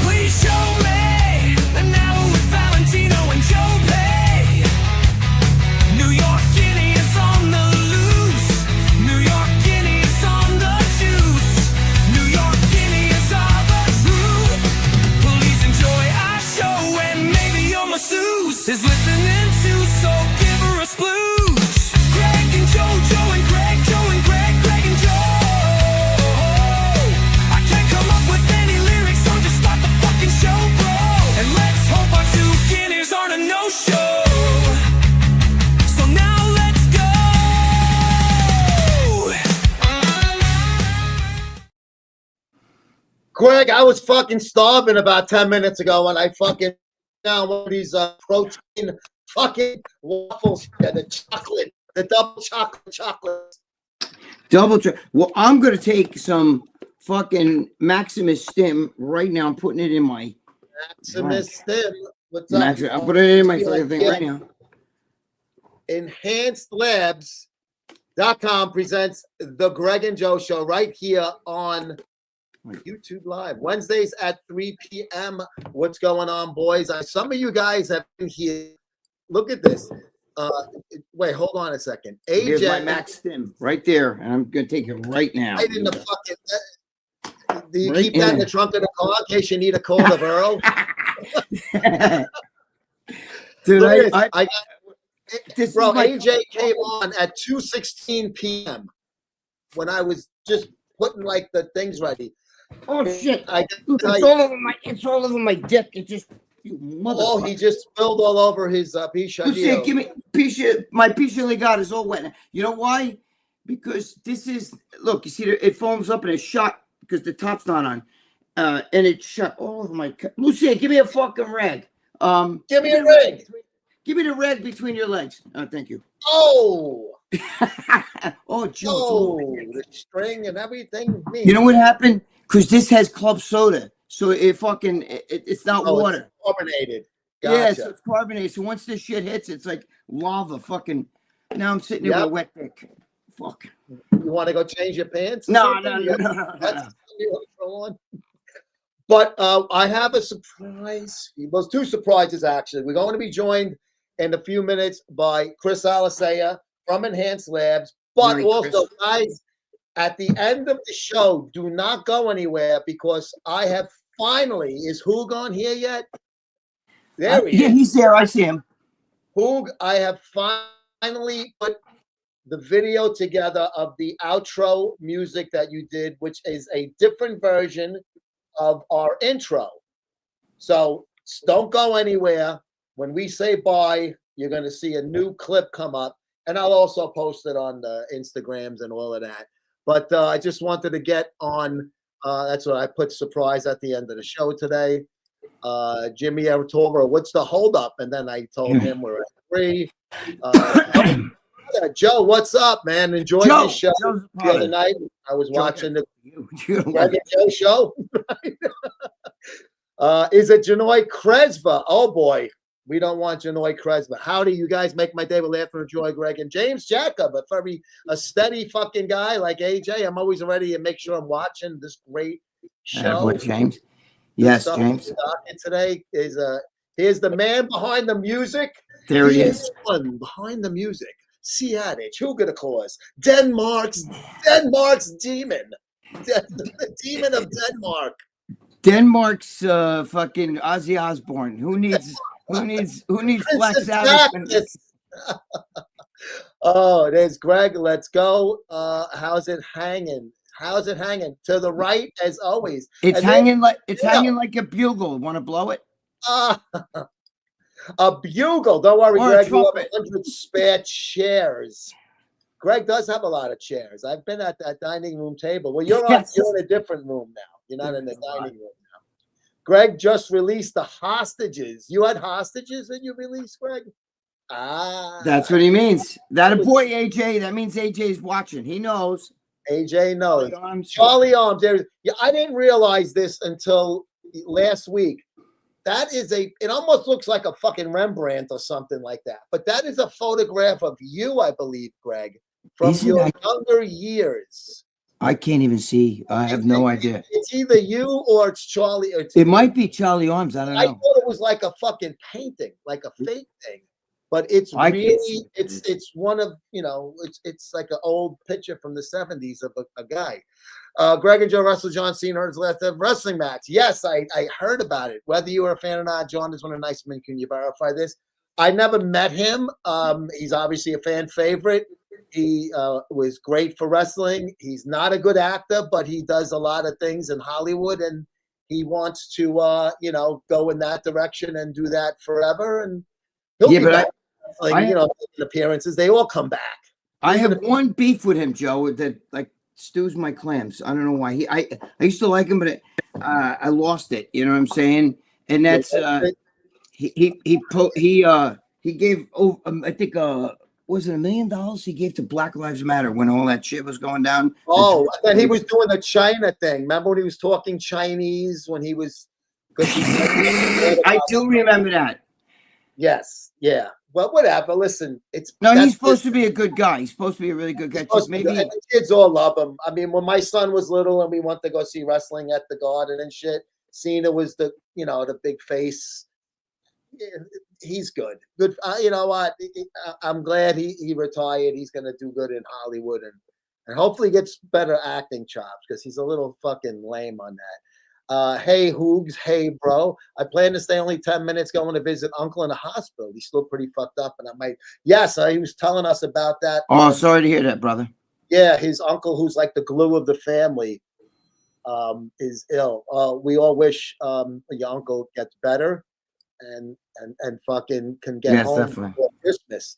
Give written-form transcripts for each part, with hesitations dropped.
Please show me an hour with Valentino and Joe Pay. New York Guinea is on the loose. New York Guinea is on the juice. New York Guinea is all the truth. Please enjoy our show and maybe your masseuse is listening too, so give her a splooge. Greg and Joe and Greg, Joe and Greg, Greg and Joe. I can't come up with any lyrics, so just start the fucking show, bro. And let's hope our two guineas aren't a no-show. So now let's go. Greg, I was fucking starving about 10 minutes ago when I fucking down one of these protein fucking waffles. Yeah, the chocolate, the double chocolate. Well, I'm gonna take some fucking Maximus Stim right now. I'm putting it in my Maximus Stim. What's up? I'm putting it in my fucking thing right now. EnhancedLabs.com presents the Greg and Joe Show right here on YouTube Live, Wednesdays at 3 p.m. What's going on, boys? Some of you guys have been here. Look at this. Wait, hold on a second. Here's my AJ, Max Stim right there, and I'm gonna take it right now. right in the fucking. Do you Right keep that in in. the trunk of the car in case you need a cold of Earl? Dude, Look at I got, this bro, is my, AJ came on at 2:16 p.m. when I was just putting like the things ready. oh shit! I Look, I- it's all over my dick. It just you mother. Oh, he just spilled all over his piece. Lucia, give me my piece legat is all wet. You know why? Because this is look. You see, it foams up and it's shot because the top's not on, and it's shut all over my. Lucia, give me a fucking rag. Give me a rag. Give me the rag between your legs. Thank you. Oh, Oh, Joe. oh, the string and everything. You know what happened? Because this has club soda, so it fucking it's not water. It's carbonated. Yeah, Gotcha. so it's carbonated. So once this shit hits, it's like lava. Fucking. Now I'm sitting there with a wet dick. Fuck. You want to go change your pants? or No. something? That's something you want to throw on. But I have a surprise. Well, two surprises actually. We're going to be joined in a few minutes by Chris Alisea from Enhanced Labs. But Merry also, Christmas. guys, at the end of the show, do not go anywhere because I have finally. Is Hoog on here yet? There he Yeah, is. he's there. I see him. Hoog, I have finally put the video together of the outro music that you did, which is a different version of our intro. So don't go anywhere. When we say bye, you're going to see a new clip come up, and I'll also post it on the Instagrams and all of that. But I just wanted to get on. That's what I put surprise at the end of the show today. Jimmy ever told her, what's the holdup? And then I told him we're at 3. Joe, what's up, man? Enjoyed the show the other night. I was watching the Greg and Joe show. Is it Janoy Kresva? Oh, boy. We don't want Janoy Kresva. How do you guys make my day with laughter and joy, Greg? And James Jacob, a steady fucking guy like AJ. I'm always ready to make sure I'm watching this great show. Boy, James. Yes, So, James. today is here's the man behind the music. There he is. One behind the music. Siadich, who gonna cause? Denmark's demon. The demon of Denmark. Denmark's fucking Ozzy Osbourne. Who needs Black Princess Sabbath? Baptist. Oh, there's Greg. Let's go. How's it hanging? How's it hanging? To the right, as always. It's And hanging then- hanging like a bugle. Want to blow it? A bugle. Don't worry, Or a Greg. You have trumpet. 100 spare chairs. Greg does have a lot of chairs. I've been at that dining room table. Well, you're Yes. in a different room now. You're not in the dining room now. Greg just released the hostages. You had hostages that you released, Greg? That's what he means. That a boy, AJ. That means AJ's watching. He knows. AJ knows. I'm sure. Charlie Arms. I didn't realize this until last week that is it almost looks like a fucking Rembrandt or something like that. But that is a photograph of you, I believe, Greg, from Isn't your that- younger years. I can't even see. I have no idea. It's either you or it's Charlie. Or It might be Charlie Arms. I don't I know. thought it was like a fucking painting, like a fake thing. But it's I can't really, see what it is. it's one of, it's like an old picture from the 70s of a guy. Greg and Joe Russell, John Cena's last wrestling match. Yes, I heard about it. Whether you were a fan or not, John is one of the nice men. Can you verify this? I never met him. He's obviously a fan favorite. He was great for wrestling. He's not a good actor, but he does a lot of things in Hollywood, and he wants to, go in that direction and do that forever. And he'll be back. Appearances. They all come back. I have one beef with him, Joe, that like stews my clams. I don't know why. I used to like him, but I lost it. You know what I'm saying? And that's he gave I think was it $1 million he gave to Black Lives Matter when all that shit was going down? Oh, and he was doing the China thing. Remember when he was talking Chinese when he was? I do remember that. Yes, yeah. Well, whatever. Listen, he's supposed to be a good guy. He's supposed to be a really good guy. Just maybe and the kids all love him. I mean, when my son was little and we went to go see wrestling at the Garden and shit, Cena was the big face. He's good. Good. You know what? I'm glad he retired. He's gonna do good in Hollywood and hopefully gets better acting chops because he's a little fucking lame on that. Hey Hoogs, hey bro. I plan to stay only 10 minutes going to visit uncle in the hospital. He's still pretty fucked up, and I might. Yes, he was telling us about that. Oh, sorry to hear that, brother. Yeah, his uncle, who's like the glue of the family, is ill. We all wish your uncle gets better and fucking can get home before Christmas.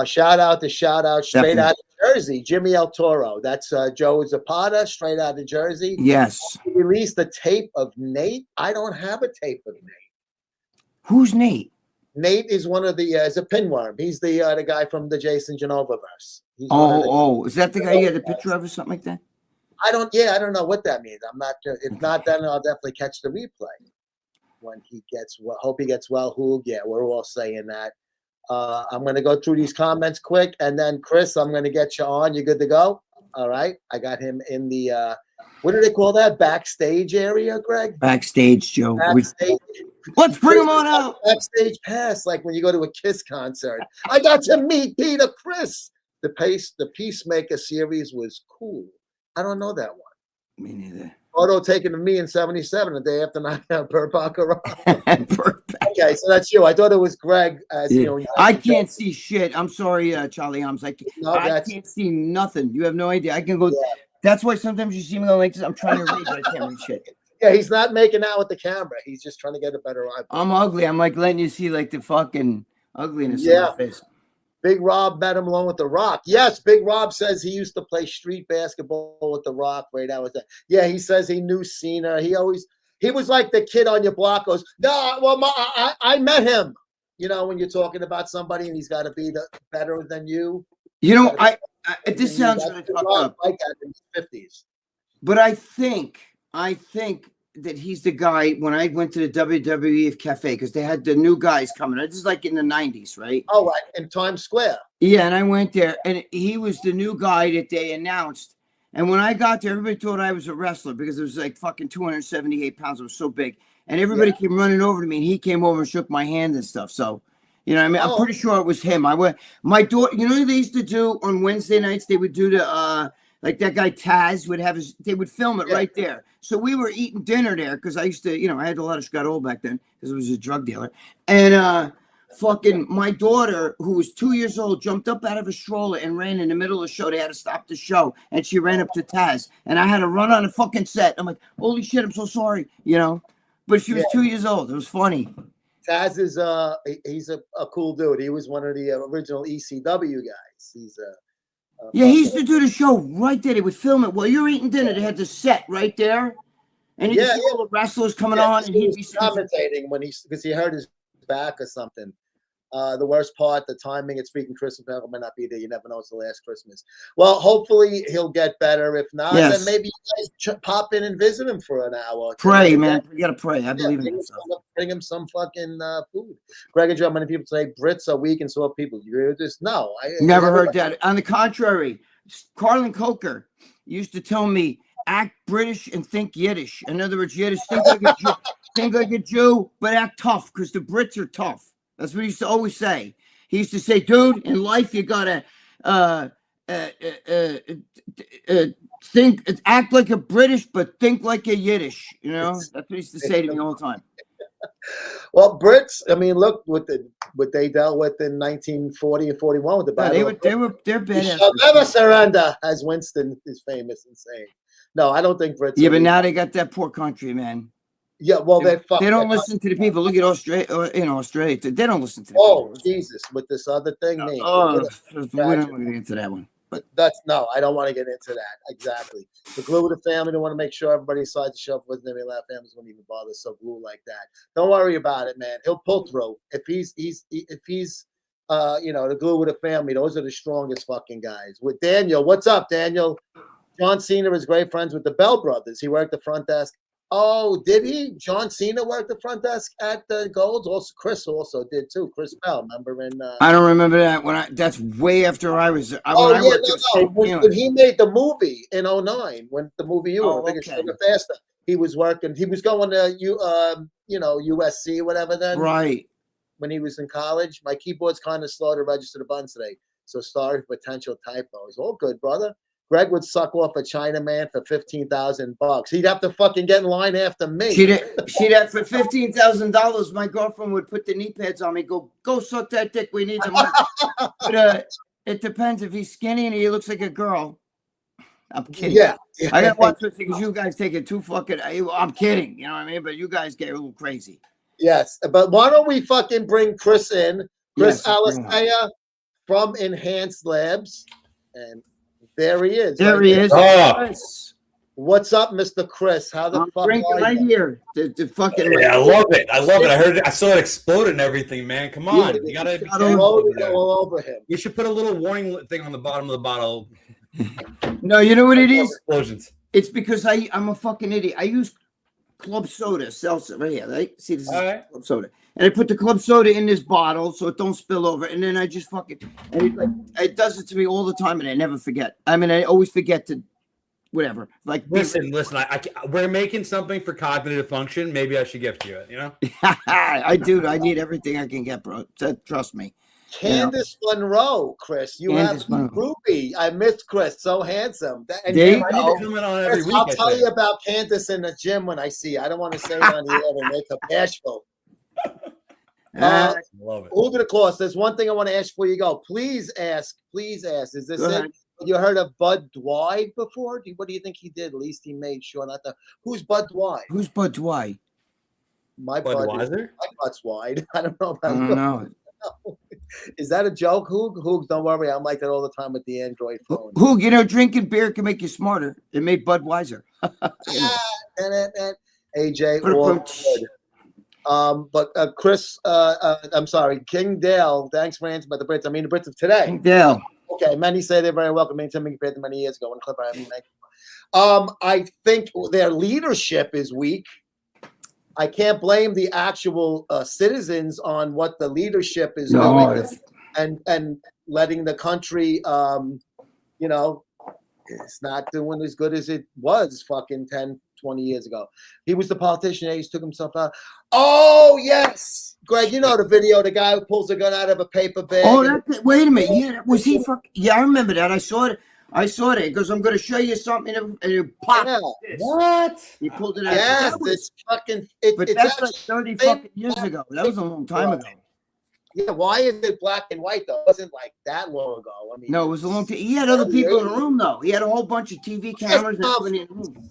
Shout out, straight out of Jersey, Jimmy El Toro. That's Joe Zapata, straight out of Jersey. Yes. He released the tape of Nate. I don't have a tape of Nate. Who's Nate? Nate is one of the is a pinworm. He's the guy from the Jason Genova verse. Is that the guy you had a picture of or something like that? I don't know what that means. I'm not sure. If not, then I'll definitely catch the replay when he gets well. Hope he gets well, Hoog. Yeah, we're all saying that. I'm going to go through these comments quick, and then Chris, I'm going to get you on. You good to go? All right. I got him in the what do they call that? Backstage area, Greg? Backstage, Joe. Backstage. Let's bring him on out. Backstage pass, like when you go to a Kiss concert. I got to meet Peter Chris. The Peacemaker series was cool. I don't know that one. Me neither. Photo taken of me in '77, the day after Burt Bacharach. Okay, so that's you. I thought it was Greg. I can't see shit. I'm sorry, Charlie Arms. I can't see nothing. You have no idea. I can go. Yeah. That's why sometimes you see me going like this. I'm trying to read, but I can't read shit. Yeah, he's not making out with the camera. He's just trying to get a better eye. I'm ugly. I'm like letting you see like the fucking ugliness of my face. Big Rob met him along with The Rock. Yes, Big Rob says he used to play street basketball with The Rock. Right out with that. Yeah, he says he knew Cena. He was like the kid on your block goes, no, well, I met him. You know, when you're talking about somebody and he's got to be better than you. You know, this sounds really fucked up. Like that in his 50s. But I think that he's the guy when I went to the WWE Cafe because they had the new guys coming. This is like in the 90s, right? Oh, right. In Times Square. Yeah, and I went there, and he was the new guy that they announced. And when I got there, everybody thought I was a wrestler because it was like fucking 278 pounds. It was so big. And everybody came running over to me, and he came over and shook my hand and stuff. So, you know what I mean? I'm pretty sure it was him. My daughter, you know what they used to do on Wednesday nights? They would do the like that guy Taz would have they would film it right there. So we were eating dinner there because I used to, I had a lot of Scott Old back then because I was a drug dealer. And fucking my daughter, who was 2 years old, jumped up out of a stroller and ran in the middle of the show. They had to stop the show. And she ran up to Taz. And I had to run on the fucking set. I'm like, holy shit, I'm so sorry, But she was 2 years old. It was funny. Taz is he's a cool dude. He was one of the original ECW guys. He's he used to do the show right there. They would film it while you're eating dinner. They had the set right there, and you see all the wrestlers coming on, and he'd be commentating because he hurt his back or something. The worst part, the timing, it's freaking Christmas. Might not be there. You never know. It's the last Christmas. Well, hopefully he'll get better. If not, then maybe you guys pop in and visit him for an hour. Pray, man. You gotta pray. I believe in that stuff. Bring him some fucking food. Greg and Joe, many people say Brits are weak and sore people. You hear this? No, I never heard that. On the contrary, Carlin Coker used to tell me, act British and think Yiddish. In other words, Yiddish, think like a Jew, but act tough, because the Brits are tough. That's what he used to always say. He used to say, dude, in life, you gotta act like a British, but think like a Yiddish. You know, that's what he used to say to me all the time. Well, Brits, I mean, look what they dealt with in 1940 and 41 with the battle. They're badass. Shall never surrender, as Winston is famous in saying. No, I don't think Brits. Yeah, but now they got that poor country, man. Yeah, well, they don't listen to the people. Look at Australia. Australia, they don't listen to the people. Jesus, with this other thing. We don't want to get into that one. But I don't want to get into that. Exactly. The glue with the family, they want to make sure everybody decides to show up with them. A lot of families won't even bother. So glue like that. Don't worry about it, man. He'll pull through. If he's the glue with the family, those are the strongest fucking guys. With Daniel, what's up, Daniel? John Cena is great friends with the Bell brothers. He worked the front desk. Oh, did he? John Cena worked the front desk at the Golds. Also, Chris also did too. Chris Bell, remember? I don't remember that. That's way after I was. When he made the movie in 2009, when the movie I think it's Sugar Faster. He was working. He was going to USC, whatever. Then right when he was in college, my keyboard's kind of slow to register the buttons today. So sorry for potential typos. All good, brother. Greg would suck off a Chinaman for $15,000. He'd have to fucking get in line after me. She'd have for $15,000. My girlfriend would put the knee pads on me. Go suck that dick. We need some money. But it depends if he's skinny and he looks like a girl. I'm kidding. Yeah. I gotta watch this because you guys take it too fucking. I'm kidding. You know what I mean? But you guys get a little crazy. Yes, but why don't we fucking bring Chris in? Chris Alisaya from Enhanced Labs, and. There he is. There he is. Oh. What's up, Mr. Chris? How the fuck drinking are right you? here. The fucking. Yeah, I love it. I love it. I saw it explode and everything, man. Come on, you gotta be all over him. You should put a little warning thing on the bottom of the bottle. No, you know what it is? Explosions. It's because I'm a fucking idiot. I use club soda, seltzer right here. Right? See, this is club soda. And I put the club soda in this bottle so it don't spill over. And then I just fucking, it does it to me all the time, and I never forget. I mean, I always forget to, whatever. Like, listen. We're making something for cognitive function. Maybe I should gift you it. You know, I do. I need everything I can get, bro. Trust me. Candace Monroe, Chris. Candace Ruby. I missed Chris. So handsome. And there you go. Chris, I'll tell you about Candace in the gym when I see her. I don't want to say it on the air to make her bashful. Love it. Who to the course? There's one thing I want to ask before you go. Please ask. Is this it? You heard of Bud Dwight before? What do you think he did? At least he made sure not to. Who's Bud Dwight? Who's Bud Dwight? My Budweiser? My butt's wide. I don't know about I don't know. Is that a joke, Hoog? Don't worry. I'm like that all the time with the Android phone. Hoog, drinking beer can make you smarter. It made Budweiser. AJ, all good. But Chris, I'm sorry, King Dale. Thanks for answering about the Brits. I mean the Brits of today. King Dale. Okay, many say they're very welcome. Many times compared to many years ago when Clipper had me make. I think their leadership is weak. I can't blame the actual citizens on what the leadership is doing and letting the country, it's not doing as good as it was fucking 10, 20 years ago. He was the politician. He took himself out. Oh, yes. Greg, you know the video, the guy who pulls a gun out of a paper bag. Oh, wait a minute. Yeah, was he fucking? Yeah, I remember that. I saw it. He goes, I'm going to show you something. And it popped. Yeah. What? He pulled it out. Yes, it's fucking. But that's like 30 fucking years ago. That was a long time ago. Yeah, why is it black and white, though? It wasn't like that long ago. I mean, no, it was a long time. He had other people in the room, though. He had a whole bunch of TV cameras and everybody in the room.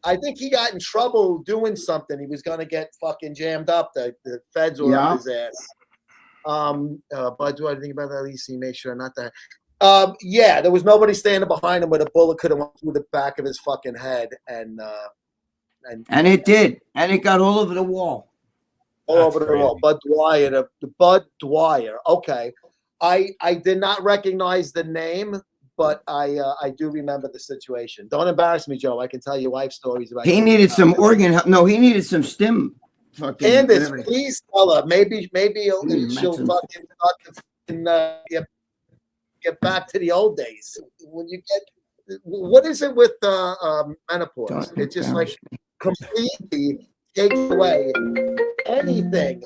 I think he got in trouble doing something. He was going to get fucking jammed up. The feds were up his ass. But do I think about that? At least he made sure not that. Yeah, there was nobody standing behind him where the bullet could have went through the back of his fucking head. And it did. And it got all over the wall. all That's over the world. Bud Dwyer, the Bud Dwyer. Okay, I did not recognize the name, but I do remember the situation. Don't embarrass me, Joe. I can tell you life stories about. He needed some organ help. No, he needed some stim. Fucking Candace, whatever. please tell her. Maybe Mm, she'll mental. fucking get back to the old days. When you get, what is it with menopause? Don't It just like embarrass me. completely takes away anything.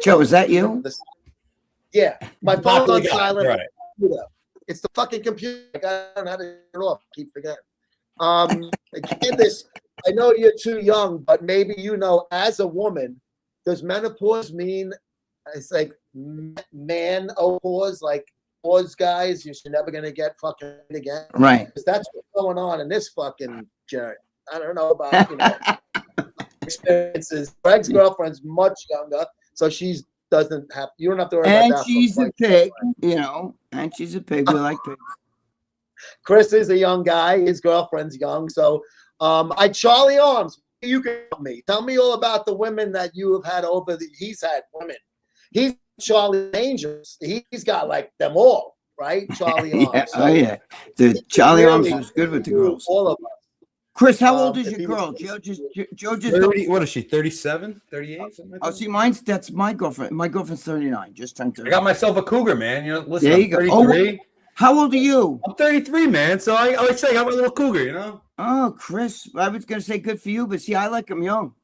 Joe, is that you? Yeah, my Not phone's the on guy, silent. right. It's the fucking computer. I don't know how to turn it off. I keep forgetting. Candace, I know you're too young, but maybe you know, as a woman, does menopause mean it's like man-opause, like pause guys, you're never gonna get fucking again? Right. Because that's what's going on in this fucking journey. I don't know about experiences. Greg's girlfriend's much younger, so you don't have to worry about And that. she's a pig, and she's a pig. We like pigs. Chris is a young guy. His girlfriend's young. So Charlie Arms, you can tell me all about the women that you have had over. He's had women. He's Charlie Angels. He's got like them all, right? Charlie Arms. Yeah. So Oh yeah. The Charlie really Arms was good with the girls. all of us. Chris, how old is if your he girl? was- Joe just 30, what is she? 37, 38, something like Oh, that? see, that's my girlfriend. My girlfriend's 39, just turned I 30. got myself a cougar, man. Listen, There you I'm go. 33. How old are you? I'm 33, man. So I always say I got my little cougar, Oh, Chris, I was gonna say good for you, but see, I like them young.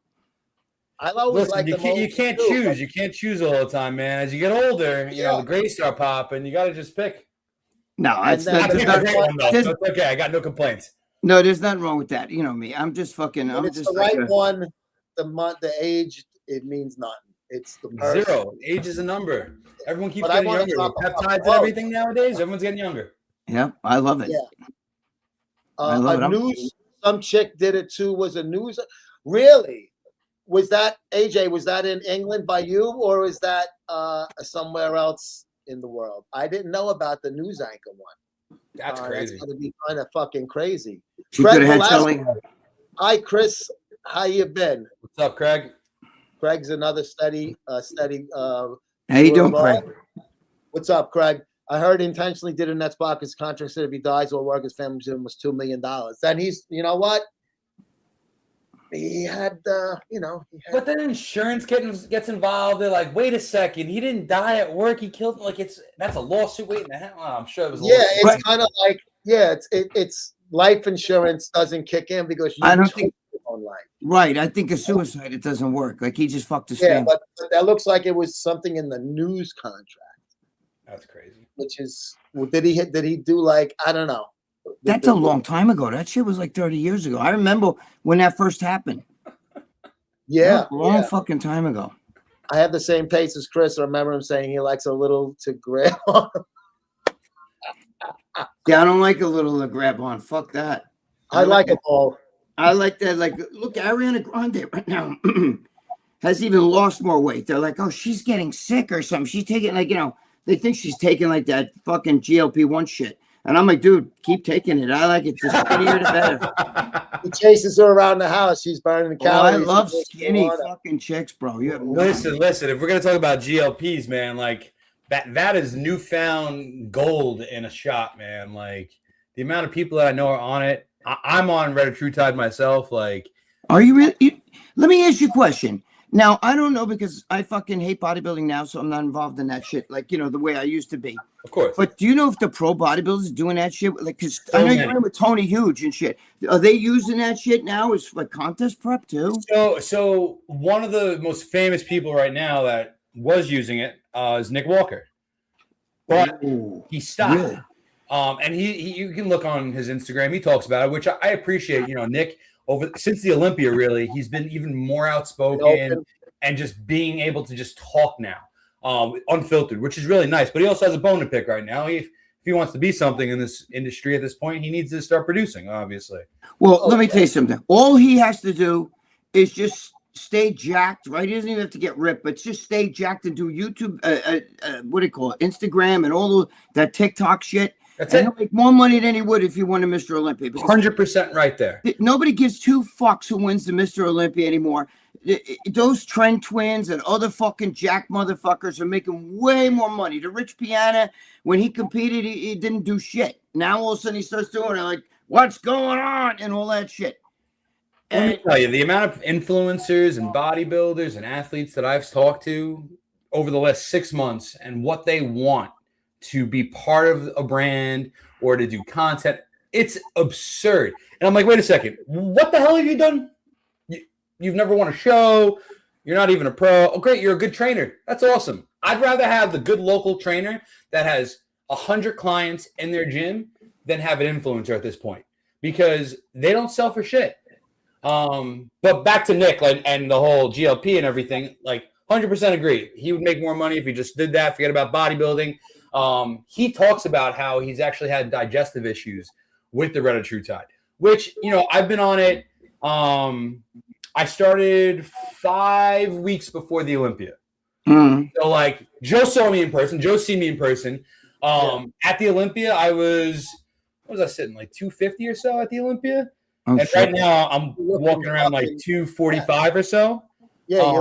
I always Listen, like you them can't old, too, choose. You can't choose all the time, man. As you get older, the grays start popping. You got to just pick. No, it's then- not, I there's picked a not, great one, though. there's- So it's okay. I got no complaints. no, there's nothing wrong with that. You know me. I'm just fucking. When I'm it's just the like right one, the age, it means nothing. It's the person. 0. Age is a number. Everyone keeps But I getting wanna younger. talk With about peptides and both. everything nowadays, everyone's getting younger. Yeah, I love it. Yeah. I love it. Some chick did it too. Was a news. Really? Was that AJ? Was that in England by you, or was that somewhere else in the world? I didn't know about the news anchor one. That's crazy. That's gonna be kind of fucking crazy. She Gregg could have had Valentino. Charlie. Hi, Chris. How you been? What's up, Craig? Greg's another steady. How you doing, Craig? What's up, Craig? I heard he intentionally did a net spot because contract said if he dies or work, his family gives him was $2 million. Then he's, you know what? He had, But then insurance gets involved. They're like, wait a second, he didn't die at work. He killed. Like that's a lawsuit waiting to happen. I'm sure it was. It's kind of like, it's life insurance doesn't kick in because you I don't think. your own life. Right, I think a suicide it doesn't work. Like he just fucked his Yeah, family. but that looks like it was something in the news contract. That's crazy. Which is, did he do like, I don't know. That's a long time ago. That shit was like 30 years ago. I remember when that first happened. Yeah, Long fucking time ago. I have the same taste as Chris. I remember him saying he likes a little to grab on. Yeah, I don't like a little to grab on. Fuck that. I like it all. I like that. Like, look, Ariana Grande right now has even lost more weight. They're like, oh, she's getting sick or something. She's taking they think she's taking like that fucking GLP-1 shit. And I'm like, dude, keep taking it. I like it. The skinnier the better. He chases her around the house. She's burning Oh, I calories. love skinny fucking chicks, bro. You have Listen. If we're gonna talk about GLPs, man, like that is newfound gold in a shot, man. Like the amount of people that I know are on it. I'm on Retatrutide myself. Like, are you really? Let me ask you a question. Now, I don't know because I fucking hate bodybuilding now, so I'm not involved in that shit. Like, the way I used to be. of course. But do you know if the pro bodybuilders doing that shit? Like, because I know you're in with Tony Huge and shit. Are they using that shit now as like contest prep too? So one of the most famous people right now that was using it is Nick Walker, but he stopped. Really? And he you can look on his Instagram. He talks about it, which I appreciate. Nick since the Olympia, really, he's been even more outspoken and just being able to just talk now, unfiltered, which is really nice. But he also has a bone to pick right now. If he wants to be something in this industry at this point, he needs to start producing, obviously. Well, let me tell you something. All he has to do is just stay jacked, right? He doesn't even have to get ripped, but just stay jacked and do YouTube, what do you call it, Instagram and all that TikTok shit. That's and it. he'll make more money than he would if he won a Mr. Olympia. 100% right there. Nobody gives two fucks who wins the Mr. Olympia anymore. Those Trend Twins and other fucking jack motherfuckers are making way more money. The Rich Piana, when he competed, he didn't do shit. Now all of a sudden he starts doing it, like, what's going on, and all that shit. Let me tell you, the amount of influencers and bodybuilders and athletes that I've talked to over the last 6 months and what they want to be part of a brand or to do content, it's absurd. And I'm like, wait a second, what the hell have you done? You've never won a show. You're not even a pro. Oh, great, you're a good trainer. That's awesome. I'd rather have the good local trainer that has 100 clients in their gym than have an influencer at this point because they don't sell for shit. But back to Nick and the whole GLP and everything, like 100% agree. He would make more money if he just did that. Forget about bodybuilding. He talks about how he's actually had digestive issues with the Retatrutide, which, you know, I've been on it. I started 5 weeks before the Olympia. So like Joe saw me in person. Joe's seen me in person. At the Olympia, I was, what was I sitting, like 250 or so at the Olympia? Oh, and right now I'm walking around like 245 or so. Yeah,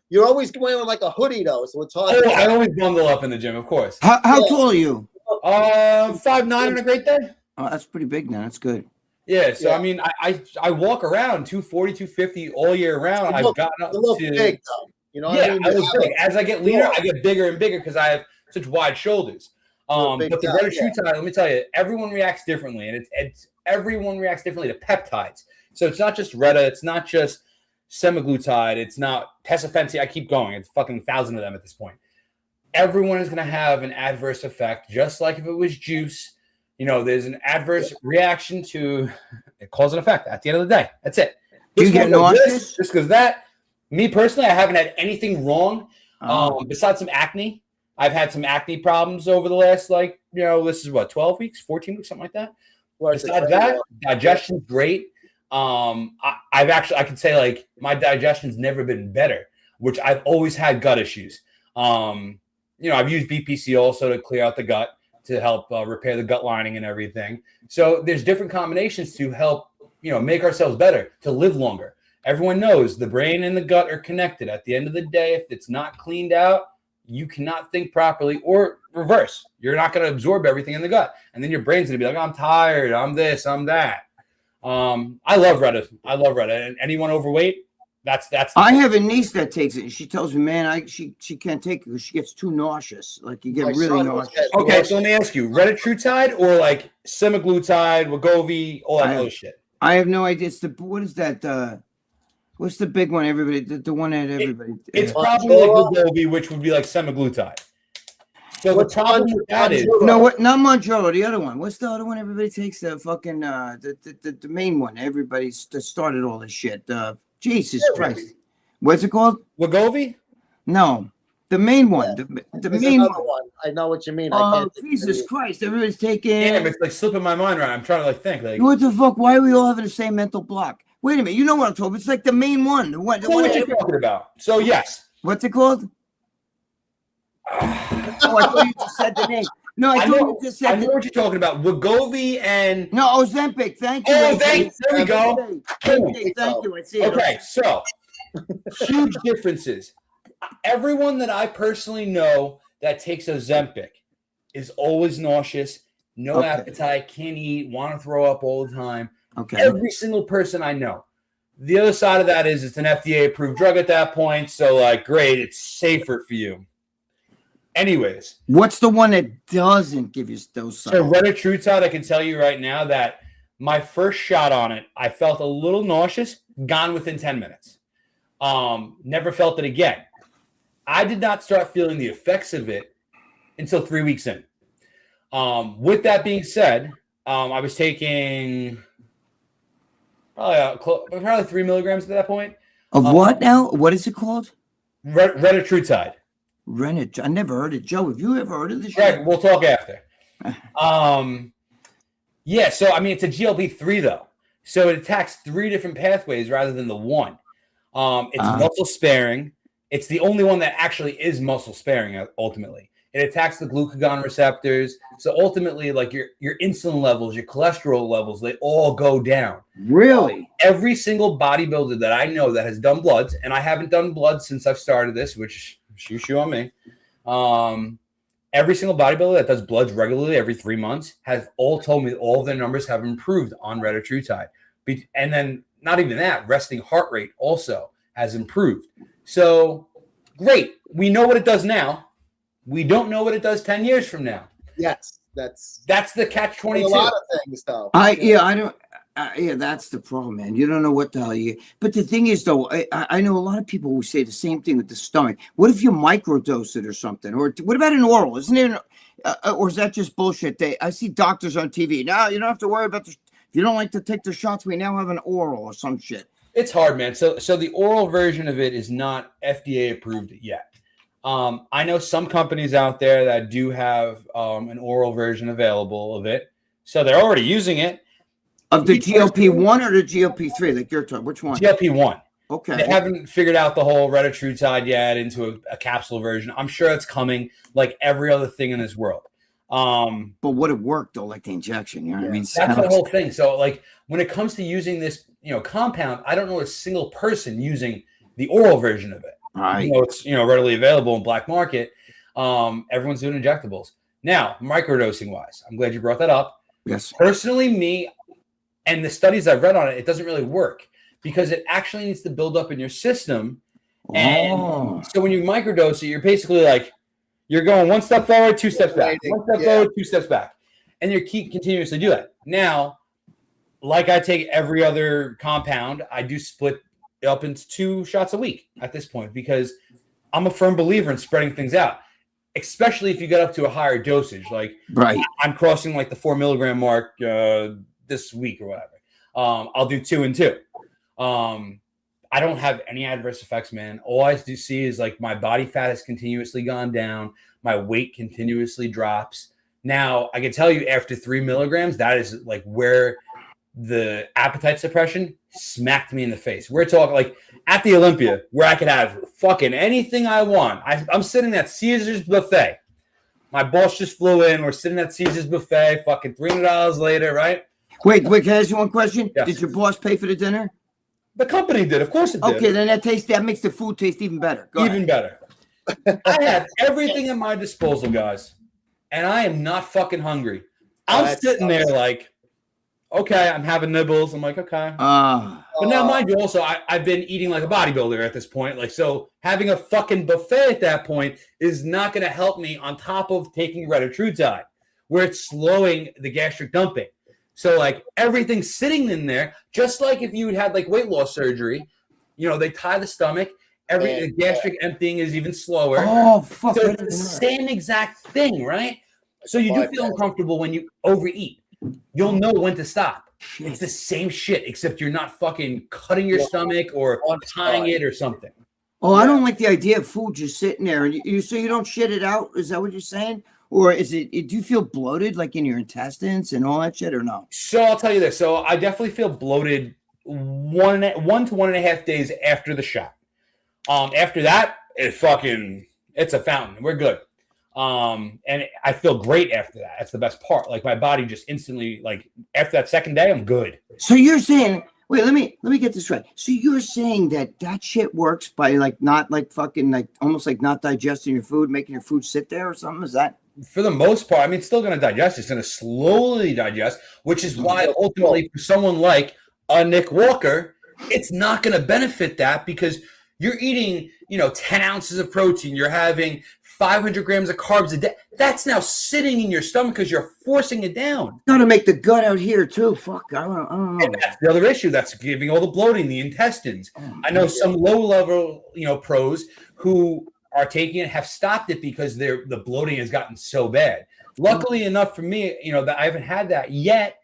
you're always wearing like a hoodie though, so it's hard. Oh, I always bundle up in the gym, of course. How tall are you? 5'9" on a great day. Oh, that's pretty big now. That's good. Yeah, so I mean, I walk around 240, 250 all year round. I've gotten up to big though. You know, yeah, what I mean? I look big. As I get leaner, I get bigger and bigger because I have such wide shoulders. But the Retatrutide, let me tell you, everyone reacts differently, and it's everyone reacts differently to peptides. So it's not just Reta, it's not just Semaglutide, it's not Tesafenty. I keep going. It's fucking 1,000 of them at this point. Everyone is going to have an adverse effect, just like if it was juice. You know, there's an adverse reaction to cause and effect at the end of the day. That's it. Do you get nauseous? Just because that, me personally, I haven't had anything wrong besides some acne. I've had some acne problems over the last, like, you know, this is what, 12 weeks, 14 weeks, something like that. Besides that, digestion's great. I can say, like, my digestion's never been better, which I've always had gut issues. You know, I've used BPC also to clear out the gut, to help repair the gut lining and everything. So there's different combinations to help, you know, make ourselves better, to live longer. Everyone knows the brain and the gut are connected. At the end of the day, if it's not cleaned out, you cannot think properly, or reverse. You're not going to absorb everything in the gut. And then your brain's going to be like, I'm tired, I'm this, I'm that. I love Reta. I love Reta. And anyone overweight, that's I have a niece that takes it, and she tells me, man, she can't take it because she gets too nauseous. Like, you get really nauseous. Okay, so let me ask you, Retatrutide or like Semaglutide, Wegovy, all that other shit? I have no idea. It's what is that? What's the big one? Everybody, the one that everybody. It's probably like Wegovy, which would be like Semaglutide. So the problem with that is not Mounjaro, the other one. What's the other one everybody takes? The fucking the main one. Everybody started all this shit. Jesus Christ. What's it called? Wegovy? No. The main one. The main one. I know what you mean. Oh, Jesus Christ. Everybody's taking. Damn, it's like slipping my mind right. I'm trying to like think. Like, what the fuck? Why are we all having the same mental block? Wait a minute. You know what I'm talking about. It's like the main one. The one what you're talking about. So, yes. What's it called? Oh, I thought you just said the name. No, I thought you just said. I know what you're talking about. Wegovy and Ozempic. Thank you. Oh, there we go. Thank you. I see it. Okay, so huge differences. Everyone that I personally know that takes Ozempic is always nauseous, no appetite, can't eat, want to throw up all the time. Okay. Every single person I know. The other side of that is it's an FDA-approved drug at that point, so like, great, it's safer for you. Anyways, what's the one that doesn't give you those signs? So Retatrutide, I can tell you right now that my first shot on it, I felt a little nauseous, gone within 10 minutes. Never felt it again. I did not start feeling the effects of it until 3 weeks in. With that being said, I was taking probably 3 milligrams at that point. Of what now? What is it called? Retatrutide. I never heard it. Joe, have you ever heard of this? Right, we'll talk after. Yeah, so I mean, it's a GLP-3 though, so it attacks 3 different pathways rather than the one. It's muscle sparing. It's the only one that actually is muscle sparing ultimately. It attacks the glucagon receptors. So ultimately, like your insulin levels, your cholesterol levels, they all go down. Really? Every single bodybuilder that I know that has done bloods, and I haven't done blood since I've started this, which shoe on me. Every single bodybuilder that does bloods regularly every 3 months has all told me all of their numbers have improved on Retatrutide. And then not even that, resting heart rate also has improved. So great. We know what it does now. We don't know what it does 10 years from now. Yes, that's the catch-22. a lot of things, though. I don't. Yeah, that's the problem, man. You don't know what the hell you. But the thing is, though, I know a lot of people who say the same thing with the stomach. What if you microdose it or something? Or what about an oral? Isn't there? Or is that just bullshit? I see doctors on TV. No, you don't have to worry about the. If you don't like to take the shots, we now have an oral or some shit. It's hard, man. So the oral version of it is not FDA approved yet. I know some companies out there that do have an oral version available of it. So they're already using it. Of the GLP-1 or the GLP-3? Like you're talking, which one? GLP-1. Okay. They haven't figured out the whole Retatrutide yet into a capsule version. I'm sure it's coming like every other thing in this world. But would it work though, like the injection? You know what I mean? That's the whole thing. So like when it comes to using this, compound, I don't know a single person using the oral version of it. Right. It's readily available in black market. Everyone's doing injectables. Now, microdosing wise, I'm glad you brought that up. Yes. Personally, me and the studies I've read on it, it doesn't really work because it actually needs to build up in your system. And so when you microdose it, you're basically like, you're going one step forward, two steps back, one step forward, two steps back. And you keep continuously do that. Now, like I take every other compound, I do split up into 2 shots a week at this point because I'm a firm believer in spreading things out, especially if you get up to a higher dosage. Like I'm crossing like the 4 milligram mark this week or whatever. I'll do 2 and 2. I don't have any adverse effects, man. All I do see is like my body fat has continuously gone down. My weight continuously drops. Now I can tell you after 3 milligrams, that is like where the appetite suppression smacked me in the face. We're talking like at the Olympia where I could have fucking anything I want. I'm sitting at Caesar's buffet. My boss just flew in. We're sitting at Caesar's buffet, fucking $300 later, right? Wait, can I ask you one question? Yes. Did your boss pay for the dinner? The company did. Of course it did. Okay, then that makes the food taste even better. Go even better. I have everything at my disposal, guys, and I am not fucking hungry. I'm sitting there like, okay, I'm having nibbles. I'm like, okay. But now, mind you, also, I've been eating like a bodybuilder at this point. Like, so having a fucking buffet at that point is not going to help me on top of taking Retatrutide, where it's slowing the gastric dumping. So, like, everything's sitting in there, just like if you had, like, weight loss surgery. They tie the stomach. The gastric emptying is even slower. Oh, fuck. So it's the same exact thing, right? So you do feel uncomfortable when you overeat. You'll know when to stop. It's the same shit, except you're not fucking cutting your stomach or tying it or something. Oh, I don't like the idea of food just sitting there. And so you don't shit it out? Is that what you're saying? Or do you feel bloated like in your intestines and all that shit or no? So I'll tell you this. So I definitely feel bloated 1 to 1.5 days after the shot. After that, it's a fountain. We're good. And I feel great after that. That's the best part. Like my body just instantly, like after that second day, I'm good. So you're saying, wait, let me get this right. So you're saying that shit works by like not like fucking like almost like not digesting your food, making your food sit there or something? Is that? For the most part, I mean, it's still going to digest. It's going to slowly digest, which is why ultimately for someone like a Nick Walker, it's not going to benefit that because you're eating, 10 ounces of protein. You're having 500 grams of carbs a day. That's now sitting in your stomach because you're forcing it down. Got to make the gut out here too. Fuck, I don't know. And that's the other issue. That's giving all the bloating, the intestines. I know some low-level, pros who are taking it have stopped it because the bloating has gotten so bad. Luckily enough for me, that I haven't had that yet.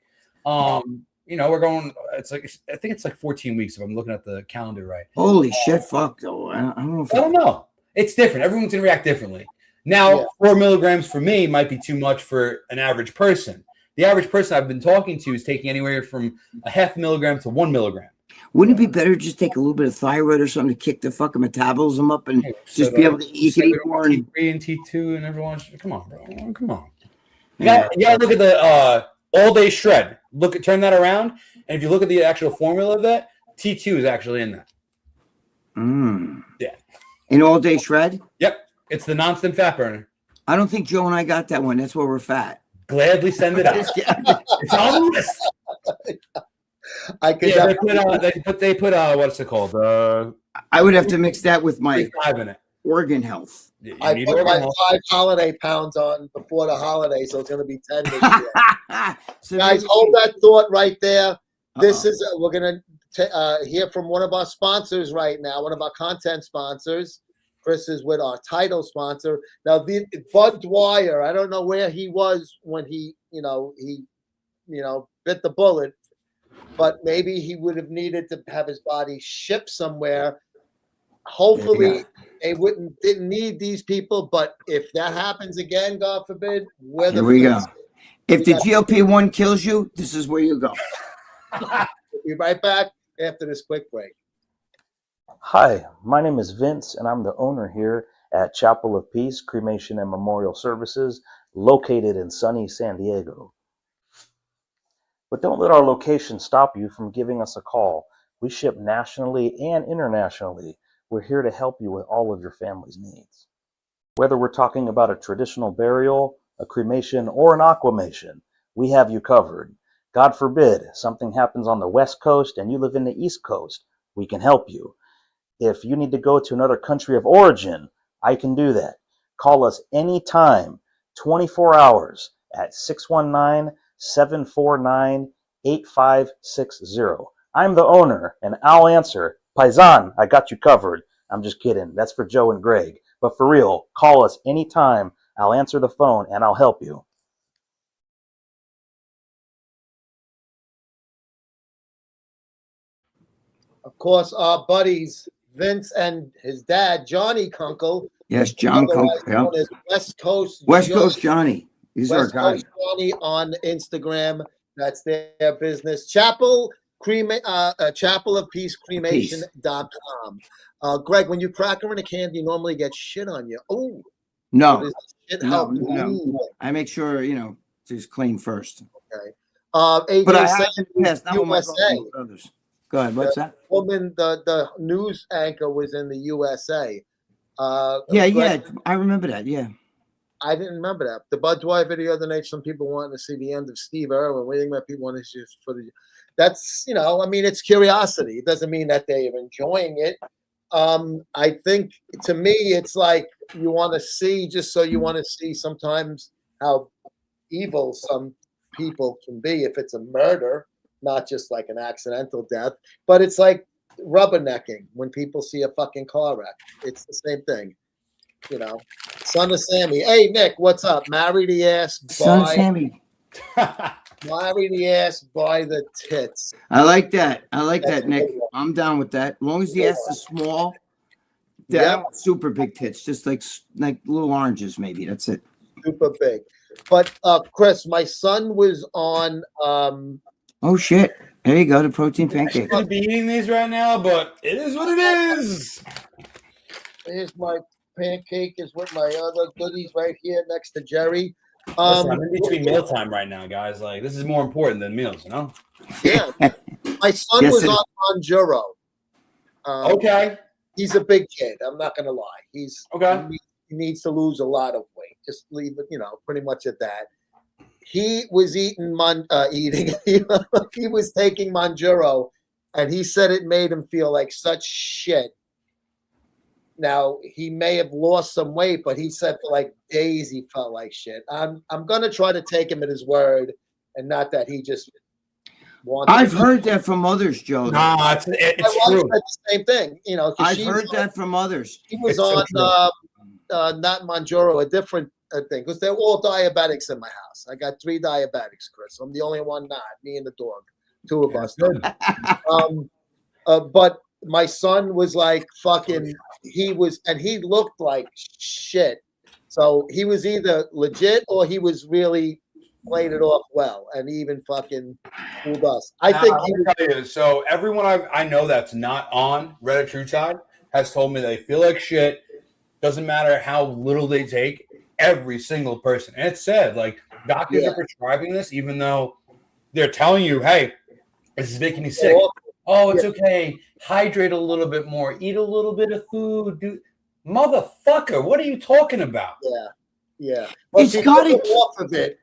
We're going. It's like I think it's like 14 weeks if I'm looking at the calendar right. Holy shit! Fuck though. I don't know. It's different. Everyone's gonna react differently. Now, 4 milligrams for me might be too much for an average person. The average person I've been talking to is taking anywhere from a 0.5 milligram to 1 milligram. Wouldn't it be better to just take a little bit of thyroid or something to kick the fucking metabolism up and just be able to eat more? T3 and T2 and everyone. Come on, bro. Come on. You gotta look at the all day shred. Turn that around, and if you look at the actual formula of that, T2 is actually in that. Yeah. In all day shred? Yep. It's the non-stim fat burner. I don't think Joe and I got that one. That's where we're fat. Gladly send it out. It's on the list. I could. Yeah, they put what's it called? I would have to mix that with my 5 in it. organ health. I put my 5 holiday pounds on before the holiday, so it's going to be 10 this year. So guys, hold that thought right there. This is we're going to hear from one of our sponsors right now, one of our content sponsors. Chris is with our title sponsor. Now, Bud Dwyer, I don't know where he was when he bit the bullet, but maybe he would have needed to have his body shipped somewhere. Hopefully, they didn't need these people, but if that happens again, God forbid, here we go. If the GLP-1 kills you, this is where you go. We'll be right back after this quick break. Hi, my name is Vince, and I'm the owner here at Chapel of Peace Cremation and Memorial Services, located in sunny San Diego. But don't let our location stop you from giving us a call. We ship nationally and internationally. We're here to help you with all of your family's needs. Whether we're talking about a traditional burial, a cremation, or an aquamation, we have you covered. God forbid something happens on the West Coast and you live in the East Coast, we can help you. If you need to go to another country of origin, I can do that. Call us anytime, 24 hours at 619-749-8560. I'm the owner, and I'll answer. Paisan, I got you covered. I'm just kidding. That's for Joe and Greg. But for real, call us anytime. I'll answer the phone, and I'll help you. Of course, our buddies, Vince and his dad, Johnny Kunkel. Yes, John Kunkel. Known as West Coast Johnny. These are our guys. Coast Johnny on Instagram. That's their business. Chapel of Peace Cremation.com. Greg, when you crack her in a can, you normally get shit on you. Oh, no. No. I make sure, it's clean first. Okay. AJ, but I haven't passed. USA. Go ahead. What's that? Woman, the news anchor was in the USA. Yeah. I remember that. Yeah. I didn't remember that. The Bud Dwyer video the other night, some people wanting to see the end of Steve Irwin. Waiting about people want to see footage. That's, it's curiosity. It doesn't mean that they are enjoying it. I think, to me, it's like you want to see, just so you want to see sometimes how evil some people can be if it's a murder, not just like an accidental death. But it's like rubbernecking when people see a fucking car wreck. It's the same thing. Son of Sammy. Hey, Nick, what's up? Marry the ass, Son of Sammy. Marry the ass, buy the tits. I like that. Nick. I'm down with that. As long as the ass is small, super big tits, just like little oranges, maybe. That's it. Super big. But Chris, my son was on. Oh shit! There you go, the protein pancake. I should be eating these right now, but it is what it is. Here's my pancake. Is with my other goodies right here next to Jerry. Listen, I'm in between mealtime right now, guys. Like, this is more important than meals, Yeah. My son was on Manjuro. Okay. He's a big kid. I'm not going to lie. He's okay. He needs to lose a lot of weight. Just leave it, pretty much at that. He was he was taking Manjuro, and he said it made him feel like such shit. Now, he may have lost some weight, but he said for like days he felt like shit. I'm going to try to take him at his word, and not that he just wants. I've heard that from others, Joe. Nah, it's true. The same thing, I've heard that from others. He was on not Manjuro, a different thing, because they're all diabetics in my house. I got 3 diabetics, Chris. I'm the only one not. Me and the dog, 2 of us. But my son was like fucking. He looked like shit. So he was either legit or he was really played it off well, and he even fucking fooled us. I think he I'll tell you. So everyone I know that's not on Retatrutide has told me they feel like shit. Doesn't matter how little they take. Every single person, and it's sad. Like doctors are prescribing this, even though they're telling you, "Hey, this is making me sick." Oh, it's okay. Hydrate a little bit more. Eat a little bit of food. Motherfucker, what are you talking about? Yeah. Well, It's got it off of it.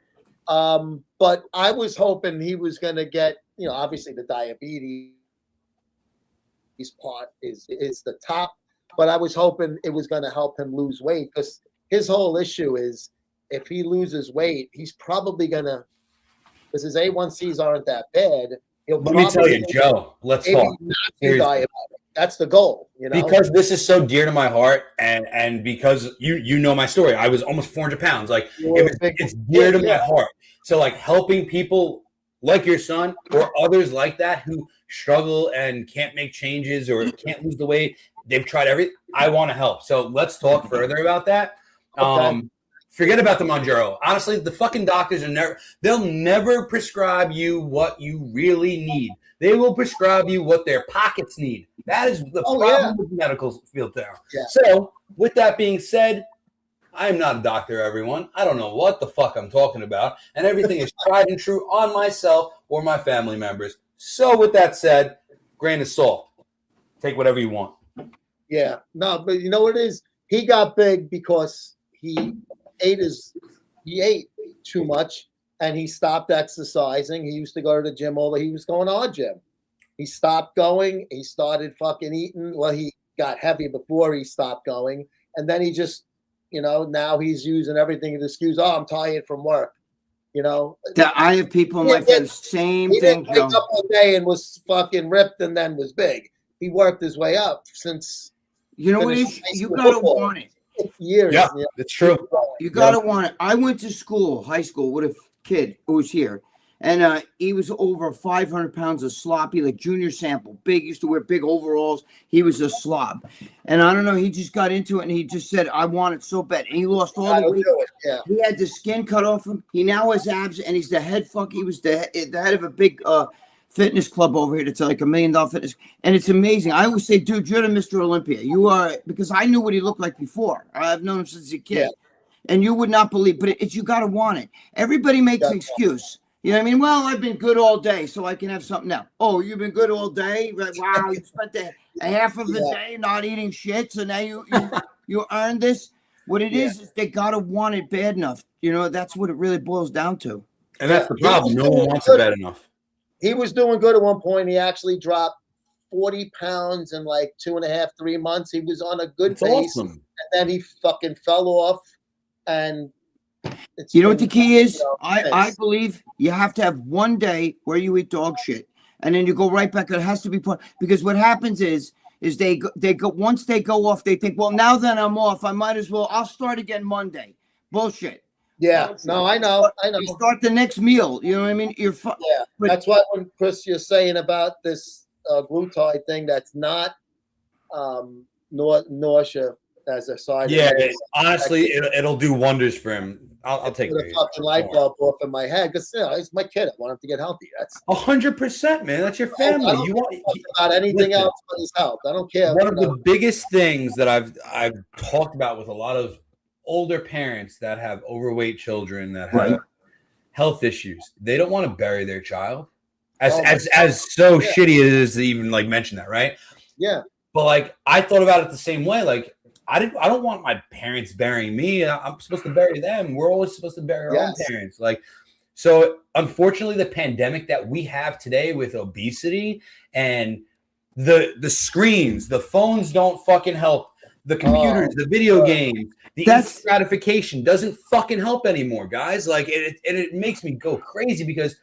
But I was hoping he was going to get, obviously the diabetes part is the top, but I was hoping it was going to help him lose weight, because his whole issue is if he loses weight, he's probably going to, because his A1Cs aren't that bad. Let me tell you, Joe, let's talk. That's the goal, Because this is so dear to my heart, and because you know my story. I was almost 400 pounds. Like it's dear to my heart. So like helping people like your son or others like that who struggle and can't make changes or can't lose the weight. They've tried everything. I want to help. So let's talk further about that. Okay. Forget about the Mounjaro. Honestly, the fucking doctors they'll never prescribe you what you really need. They will prescribe you what their pockets need. That is the problem with the medical field there. Yeah. So, with that being said, I'm not a doctor, everyone. I don't know what the fuck I'm talking about. And everything is tried and true on myself or my family members. So, with that said, grain of salt. Take whatever you want. Yeah. No, but you know what it is? He got big because he ate too much, and he stopped exercising. He used to go to the gym he was going to our gym. He stopped going. He started fucking eating. Well, he got heavy before he stopped going. And then he just, now he's using everything as excuse. Oh, I'm tired from work. I have people in my family, same he thing, didn't wake up one day and was fucking ripped and then was big. He worked his way up since. You know what it is? You got to want it. Years. Yeah, it's true. You got to want it. I went to school, high school, with a kid who was here. And he was over 500 pounds of sloppy, like junior sample, big, used to wear big overalls. He was a slob. And I don't know, he just got into it and he just said, I want it so bad. And he lost all the weight. He had the skin cut off him. He now has abs, and he's the head he was the head of a big fitness club over here that's like $1 million fitness. And it's amazing. I always say, dude, you're the Mr. Olympia. You are, because I knew what he looked like before. I've known him since a kid. Yeah. And you would not believe, but it's you got to want it. Everybody makes an excuse. You know what I mean? Well, I've been good all day, so I can have something now. Oh, you've been good all day? Wow, you spent a half of the day not eating shit, so now you earned this. What it is they got to want it bad enough. That's what it really boils down to. And that's the problem. No one wants it bad enough. He was doing good at one point. He actually dropped 40 pounds in like 2.5, 3 months. He was on a good pace. Awesome. And then he fucking fell off. And you know what the key is? I believe you have to have one day where you eat dog shit, and then you go right back. It has to be because what happens is they go once they go off, they think, well, now that I'm off, I might as well. I'll start again Monday. Bullshit. Yeah, no, I know. You start the next meal. You know what I mean? You're but that's why when Chris, you're saying about this glutide thing, that's not nausea as a side. Yeah, honestly, it'll do wonders for him. I'll take the fucking light bulb off in my head because it's my kid. I want him to get healthy. That's 100%, man. That's your family. I don't about anything else but his health. I don't care. One of the biggest things that I've talked about with a lot of older parents that have overweight children that have health issues, they don't want to bury their child. As shitty it is to even like mention that, right? Yeah. But like I thought about it the same way. Like I don't want my parents burying me. I'm supposed to bury them. We're always supposed to bury our own parents. Like, so unfortunately, the pandemic that we have today with obesity and the screens, the phones don't fucking help. The computers, the video games, the instant gratification doesn't fucking help anymore, guys. Like, it makes me go crazy because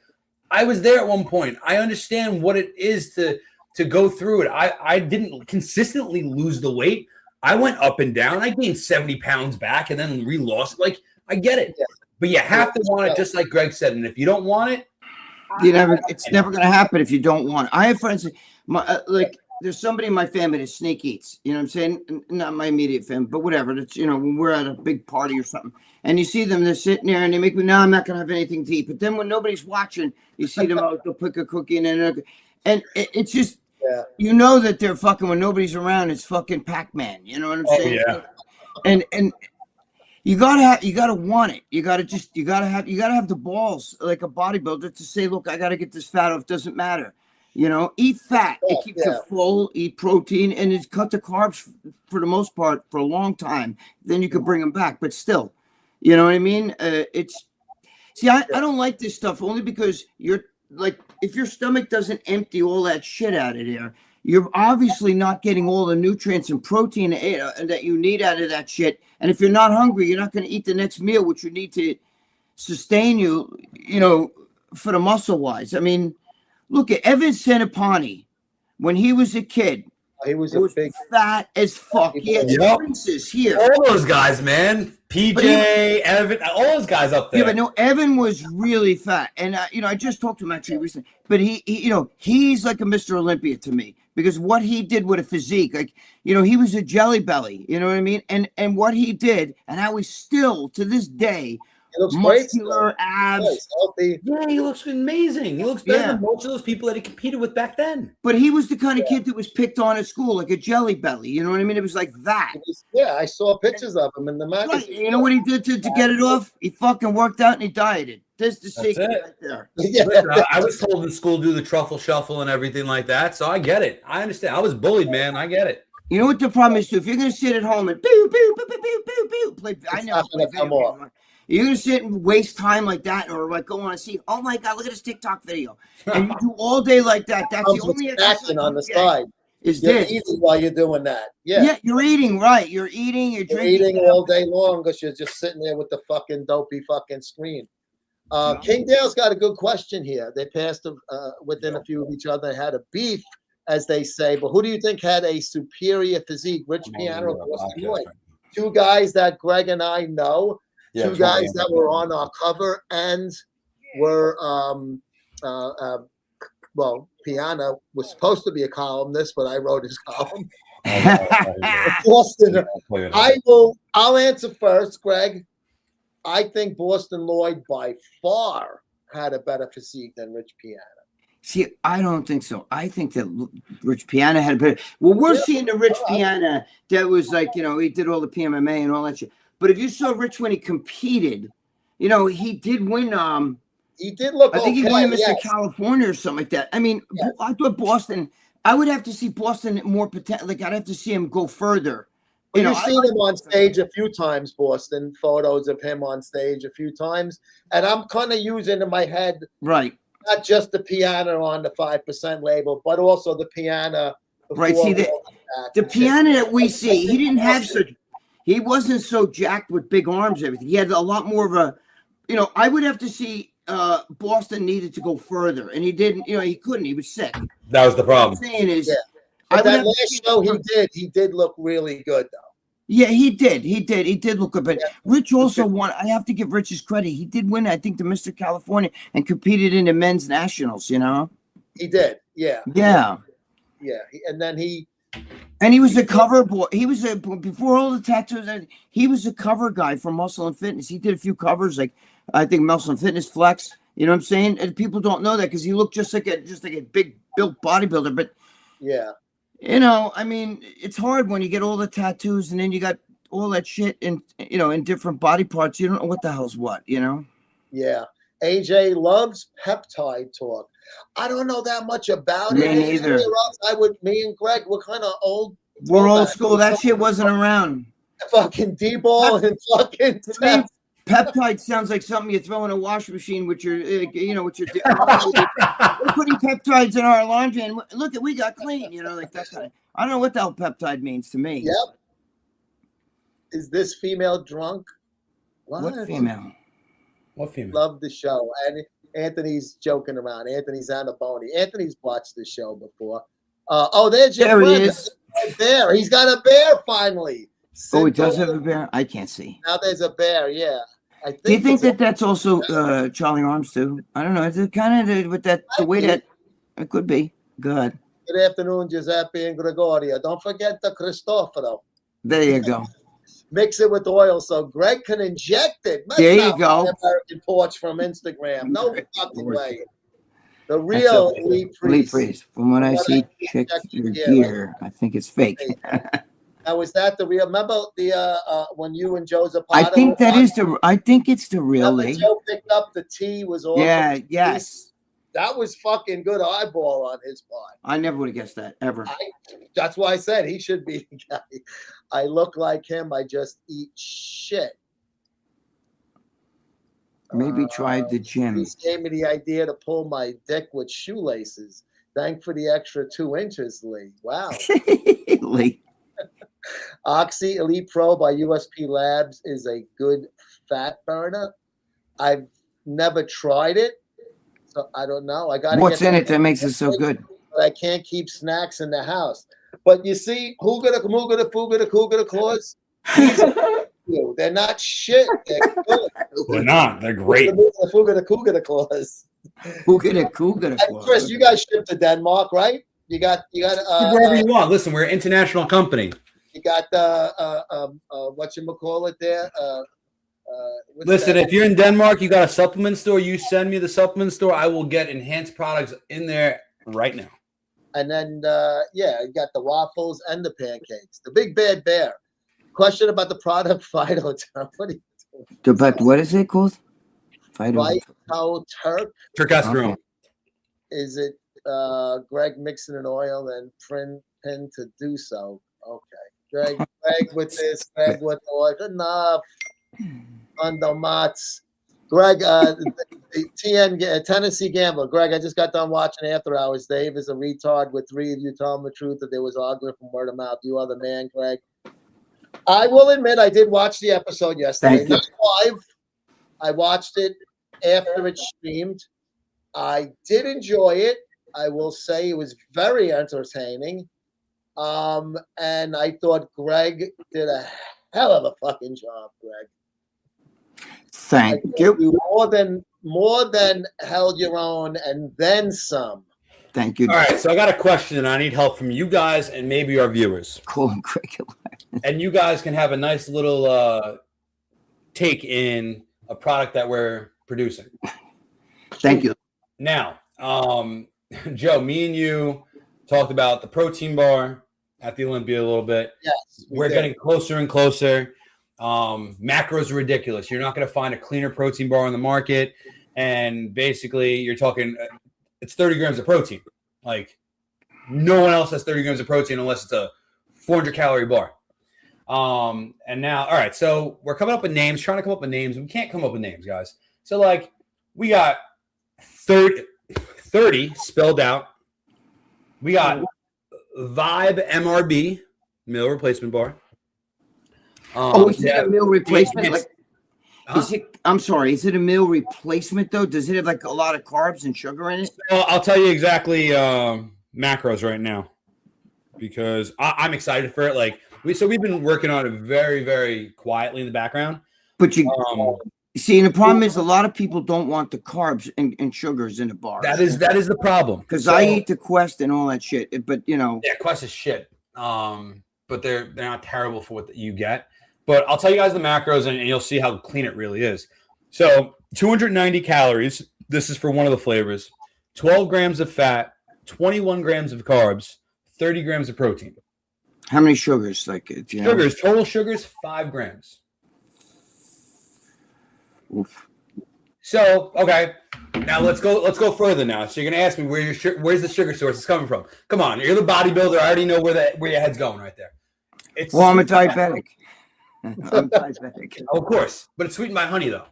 I was there at one point. I understand what it is to go through it. I didn't consistently lose the weight. I went up and down. I gained 70 pounds back and then re-lost. Like, I get it. Yeah. But you have to want it, just like Greg said. And if you don't want it, it's never going to happen if you don't want it. I have friends, there's somebody in my family that snake eats. You know what I'm saying? Not my immediate family, but whatever. That's, you know, when we're at a big party or something, and you see them, they're sitting there and they make me, no, I'm not gonna have anything to eat. But then when nobody's watching, you see them out, they'll pick a cookie and it's just, you know that they're fucking when nobody's around. It's fucking Pac-Man. You know what I'm saying? Yeah. And you gotta want it. You gotta have the balls like a bodybuilder to say, look, I gotta get this fat off. Doesn't matter. You know, eat fat. It keeps you full. Eat protein, and it's cut the carbs for the most part for a long time. Then you could bring them back, but still, you know what I mean? I don't like this stuff only because you're like, if your stomach doesn't empty all that shit out of there, you're obviously not getting all the nutrients and protein that you need out of that shit. And if you're not hungry, you're not going to eat the next meal, which you need to sustain you, you know, for the muscle wise. I mean, look at Evan Senapani when he was a kid. He was big, fat as fuck. He had princes here. All those guys, man. PJ, Evan, all those guys up there. Yeah, but no, Evan was really fat, and you know, I just talked to him actually recently. But he, you know, he's like a Mr. Olympia to me because what he did with a physique, like, you know, he was a jelly belly. You know what I mean? And what he did, and how he's still to this day. He looks muscular abs. Healthy. Yeah, he looks amazing. He looks better than most of those people that he competed with back then. But he was the kind of kid that was picked on at school, like a jelly belly. You know what I mean? It was like that. I saw pictures of him in the magazine. Right. You know what he did to get it off? He fucking worked out and he dieted. There's the secret right there. Listen, I was told in school do the truffle shuffle and everything like that, so I get it. I understand. I was bullied, man. I get it. You know what the problem is, too? If you're going to sit at home and pew, pew, pew, pew, pew, pew, pew, play, I never play video games. You're going to sit and waste time like that or like go on and see, oh my God, look at this TikTok video. And you do all day like that. That's the only action on the side. Is you're this. eating while you're doing that. Yeah, you're eating, right. You're eating, you're drinking. You're eating all day long because you're just sitting there with the fucking dopey fucking screen. King Dale's got a good question here. They passed within a few of each other, had a beef, as they say. But who do you think had a superior physique, Rich Pietaro or Boston Lloyd? Two guys that Greg and I know. Two guys that were on our cover and were, well, Piana was supposed to be a columnist, but I wrote his column. Boston, I'll answer first, Greg. I think Boston Lloyd by far had a better physique than Rich Piana. See, I don't think so. I think that Rich Piana had a better. Well, we're seeing the Rich Piana that was like, you know, he did all the PMMA and all that shit. But if you saw Rich when he competed, you know, he did win. He did look. I think he won Mr. California or something like that. I mean, I thought Boston. I would have to see Boston more potential. Like I'd have to see him go further. You know, you've seen him on stage a few times, Boston. Photos of him on stage a few times, and I'm kind of using in my head, right? Not just the piano on the 5% label, but also the piano. Right. See the piano that we see, he didn't have such. He wasn't so jacked with big arms and everything. He had a lot more of a, you know, I would have to see Boston needed to go further. And he didn't, you know, he couldn't. He was sick. That was the problem. What I'm saying is, that last show he did look really good, though. Yeah, he did. He did look good. But Rich also won. I have to give Rich his credit. He did win, I think, the Mr. California and competed in the men's nationals, you know? He did. Yeah. Yeah. Yeah. And then he was a cover boy. He was before all the tattoos. He was a cover guy for Muscle and Fitness. He did a few covers, like I think Muscle and Fitness Flex. You know what I'm saying? And people don't know that because he looked just like a big built bodybuilder. But yeah, you know, I mean, it's hard when you get all the tattoos and then you got all that shit in, you know, in different body parts. You don't know what the hell's what. You know? Yeah. AJ loves peptide talk. I don't know that much about it. Me neither. Me and Greg, we're kind of old. We're old school. That shit wasn't around. Fucking D-ball and fucking peptide sounds like something you throw in a washing machine with your, you know, with your. We're putting peptides in our laundry and look at we got clean. You know, like that kind of. I don't know what the hell peptide means to me. Yep. Is this female drunk? What female? What female? Love the show. And Anthony's joking around. Anthony's on a bony. Anthony's watched the show before. There's Jim. There he is. Bear. He's got a bear finally. Oh, he does have a bear? I can't see. Now there's a bear, yeah. Do you think that's also Charlie Arms too? I don't know. Is it kind of with that the way that it could be? Good. Good afternoon, Giuseppe and Gregorio. Don't forget the Cristoforo. There you go. Mix it with oil so Greg can inject it. That's There you not go. my American Porch from Instagram. No fucking way. The That's real a Elite Elite Priest. Priest. From what I see, check your gear. I think it's fake. Now, is that the real? Remember the when you and Joe Zapata? I think that is the. I think it's the real. Remember Joe picked up the T was off. Yeah. Yes. That was fucking good eyeball on his part. I never would have guessed that ever. That's why I said he should be the guy. I look like him. I just eat shit. Maybe try the gym. He gave me the idea to pull my dick with shoelaces. Thank for the extra 2 inches, Lee. Wow. Lee. Oxy Elite Pro by USP Labs is a good fat burner. I've never tried it, so I don't know. I got What's in it that makes it so good? But I can't keep snacks in the house. But you see, Hoogada, Moogada, Foogada, Coogada Claus, they're not shit. They're good. They're not. They're great. Foogada, Coogada Claus. Chris, you guys ship to Denmark, right? You got wherever you want. Listen, we're an international company. You got whatchamacallit there? Listen, if you're in Denmark, you got a supplement store, you send me the supplement store, I will get enhanced products in there right now. And then you got the waffles and the pancakes. The Big Bad Bear. Question about the product Phyto Turk. What is it called? Phyto Turk. Turkastrum. Is it Greg mixing in oil and pin to do so? Okay. Greg with this, Greg with the oil. Enough. Undomats. Greg, Tennessee Gambler. Greg, I just got done watching After Hours. Dave is a retard with 3 of you telling the truth that there was argument from word of mouth. You are the man, Greg. I will admit I did watch the episode yesterday. Not live. I watched it after it streamed. I did enjoy it. I will say it was very entertaining. And I thought Greg did a hell of a fucking job, Greg. Thank you. You more than held your own and then some. Thank you. All right, so I got a question, and I need help from you guys and maybe our viewers. Cool and Greg. And you guys can have a nice little take in a product that we're producing. Thank you. Now, Joe, me and you talked about the protein bar at the Olympia a little bit. Yes, we're getting closer and closer. Macros are ridiculous. You're not going to find a cleaner protein bar on the market. And basically, you're talking, it's 30 grams of protein. Like, no one else has 30 grams of protein unless it's a 400-calorie bar. And now, all right, so we're coming up with names, trying to come up with names. We can't come up with names, guys. So, like, we got 30 spelled out. We got Vibe MRB, meal replacement bar. Is it a meal replacement? I'm sorry. Is it a meal replacement though? Does it have like a lot of carbs and sugar in it? Well, I'll tell you exactly macros right now because I'm excited for it. Like we've been working on it very, very quietly in the background. But you see, and the problem is a lot of people don't want the carbs and sugars in the bar. That is the problem. Because I eat the Quest and all that shit. But yeah, Quest is shit. But they're not terrible for what you get. But I'll tell you guys the macros, and you'll see how clean it really is. So 290 calories. This is for one of the flavors. 12 grams of fat, 21 grams of carbs, 30 grams of protein. How many sugars? Total sugars, 5 grams. Oof. So, okay. Now let's go further now. So you're gonna ask me where's the sugar source is coming from? Come on, you're the bodybuilder. I already know where your head's going right there. I'm a diabetic. I'm diabetic. Of course, but it's sweetened by honey though,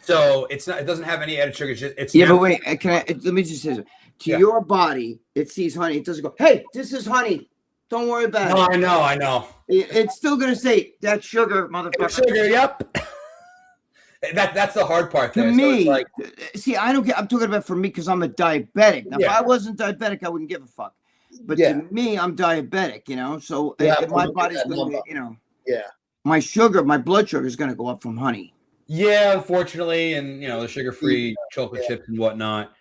so it's not. It doesn't have any added sugar. But wait. Let me just say something. Your body, it sees honey. It doesn't go, hey, this is honey. Don't worry about it. I know. It's still gonna say that's sugar, motherfucker. Sugar. Yep. That's the hard part. To me, see, I don't get. I'm talking about for me because I'm a diabetic. Now, if I wasn't diabetic, I wouldn't give a fuck. But to me, I'm diabetic. So my body's going to, my blood sugar is going to go up from honey. Yeah, unfortunately, and the sugar-free chocolate chips and whatnot.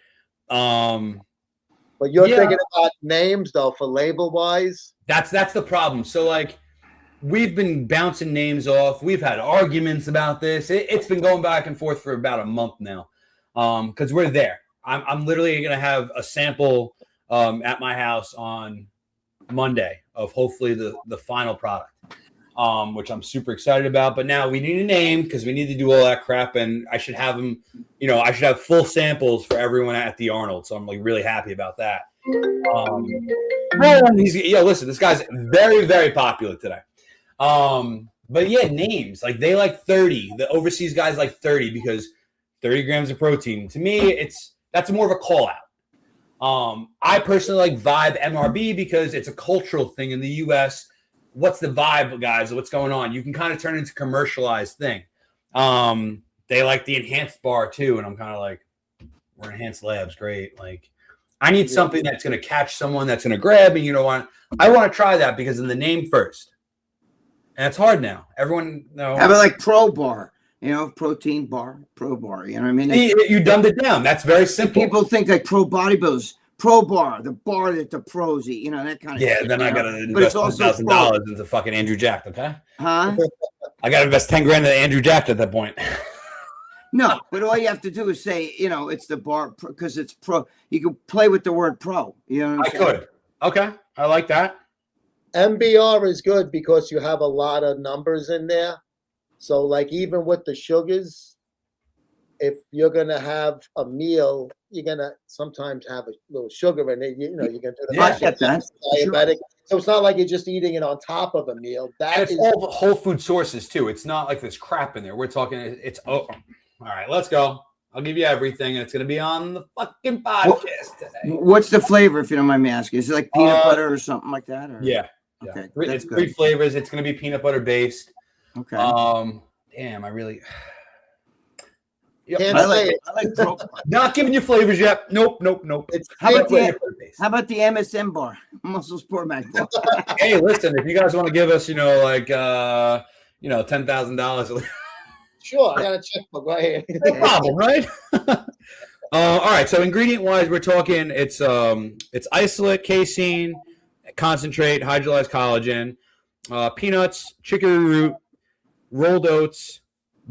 But But you're Yeah. thinking about names though for label wise. That's the problem. So like we've been bouncing names off. We've had arguments about this. It's been going back and forth for about a month now. Because we're there. I'm literally gonna have a sample at my house on Monday of hopefully the final product. Which I'm super excited about. But now we need a name because we need to do all that crap, and I should have them. You know, I should have full samples for everyone at the Arnold. So I'm like really happy about that. Listen, this guy's very, very popular today. But yeah, names like they like 30. The overseas guys like 30 because 30 grams of protein. To me, that's more of a call out. I personally like Vibe MRB because it's a cultural thing in the U.S. What's the vibe, guys? What's going on? You can kind of turn it into a commercialized thing. They like the enhanced bar too, and I'm kind of like, we're enhanced labs, great. Like, I need something that's going to catch someone that's going to grab, and you know what? I want to try that because of the name first. And it's hard now. Everyone knows. How about like Pro Bar? You know, protein bar, Pro Bar. You know what I mean? You dumbed it down. That's very simple. People think like pro bodybuilders, Pro Bar, the bar that the pros eat. You know that kind of. Yeah, shit, then I know? got to But it's invest also $1,000 into fucking Andrew Jacked, okay? Huh? I got to invest 10 grand into Andrew Jacked at that point. No, but all you have to do is say, you know, it's the bar because it's pro. You can play with the word pro. You know what I'm saying? Could. Okay, I like that. MBR is good because you have a lot of numbers in there. So like even with the sugars, if you're gonna have a meal, you're gonna sometimes have a little sugar in it. You know, you're gonna do the I get that. diabetic. So it's not like you're just eating it on top of a meal. And it's all whole food sources too. It's not like this crap in there. We're talking. It's all right. Let's go. I'll give you everything, and it's gonna be on the fucking podcast today. What's the flavor, if you don't mind me asking? Is it like peanut butter or something like that? Or? Yeah. Okay, It's 3 flavors. It's gonna be peanut butter based. Okay. Damn, I really. Can't I say like, it. I like Pro Bar. Not giving you flavors yet. Nope. It's How about fake. How about the MSM bar, Muscle Sport Mag bar? Hey, listen, if you guys want to give us, $10,000, Sure, I got a checkbook right here. no problem, right? All right. So ingredient wise, we're talking. It's isolate, casein, concentrate, hydrolyzed collagen, peanuts, chicory root, rolled oats,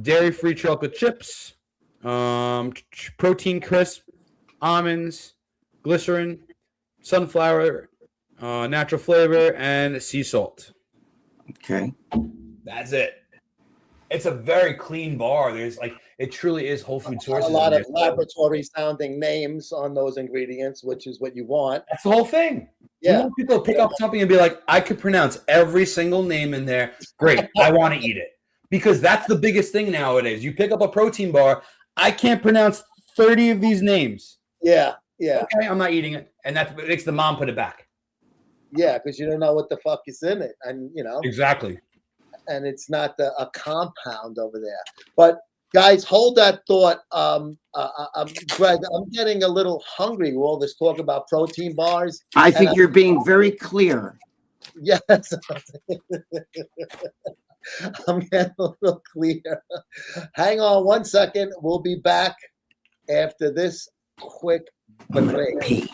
dairy-free chocolate chips, protein crisp, almonds, glycerin, sunflower, natural flavor, and sea salt. Okay. That's it. It's a very clean bar. There's it truly is whole food sources. A lot of laboratory sounding names on those ingredients, which is what you want. That's the whole thing. Yeah. You want people to pick up something and be like, I could pronounce every single name in there. Great. I want to eat it. Because that's the biggest thing nowadays. You pick up a protein bar, I can't pronounce 30 of these names. Yeah. Okay, I'm not eating it. And that makes the mom put it back. Yeah, because you don't know what the fuck is in it. And, Exactly. and it's not a compound over there. But, guys, hold that thought. Greg, I'm getting a little hungry with all this talk about protein bars. I think you're being very clear. Yes. I'm getting a little clear. Hang on 1 second. We'll be back after this quick break. Pee.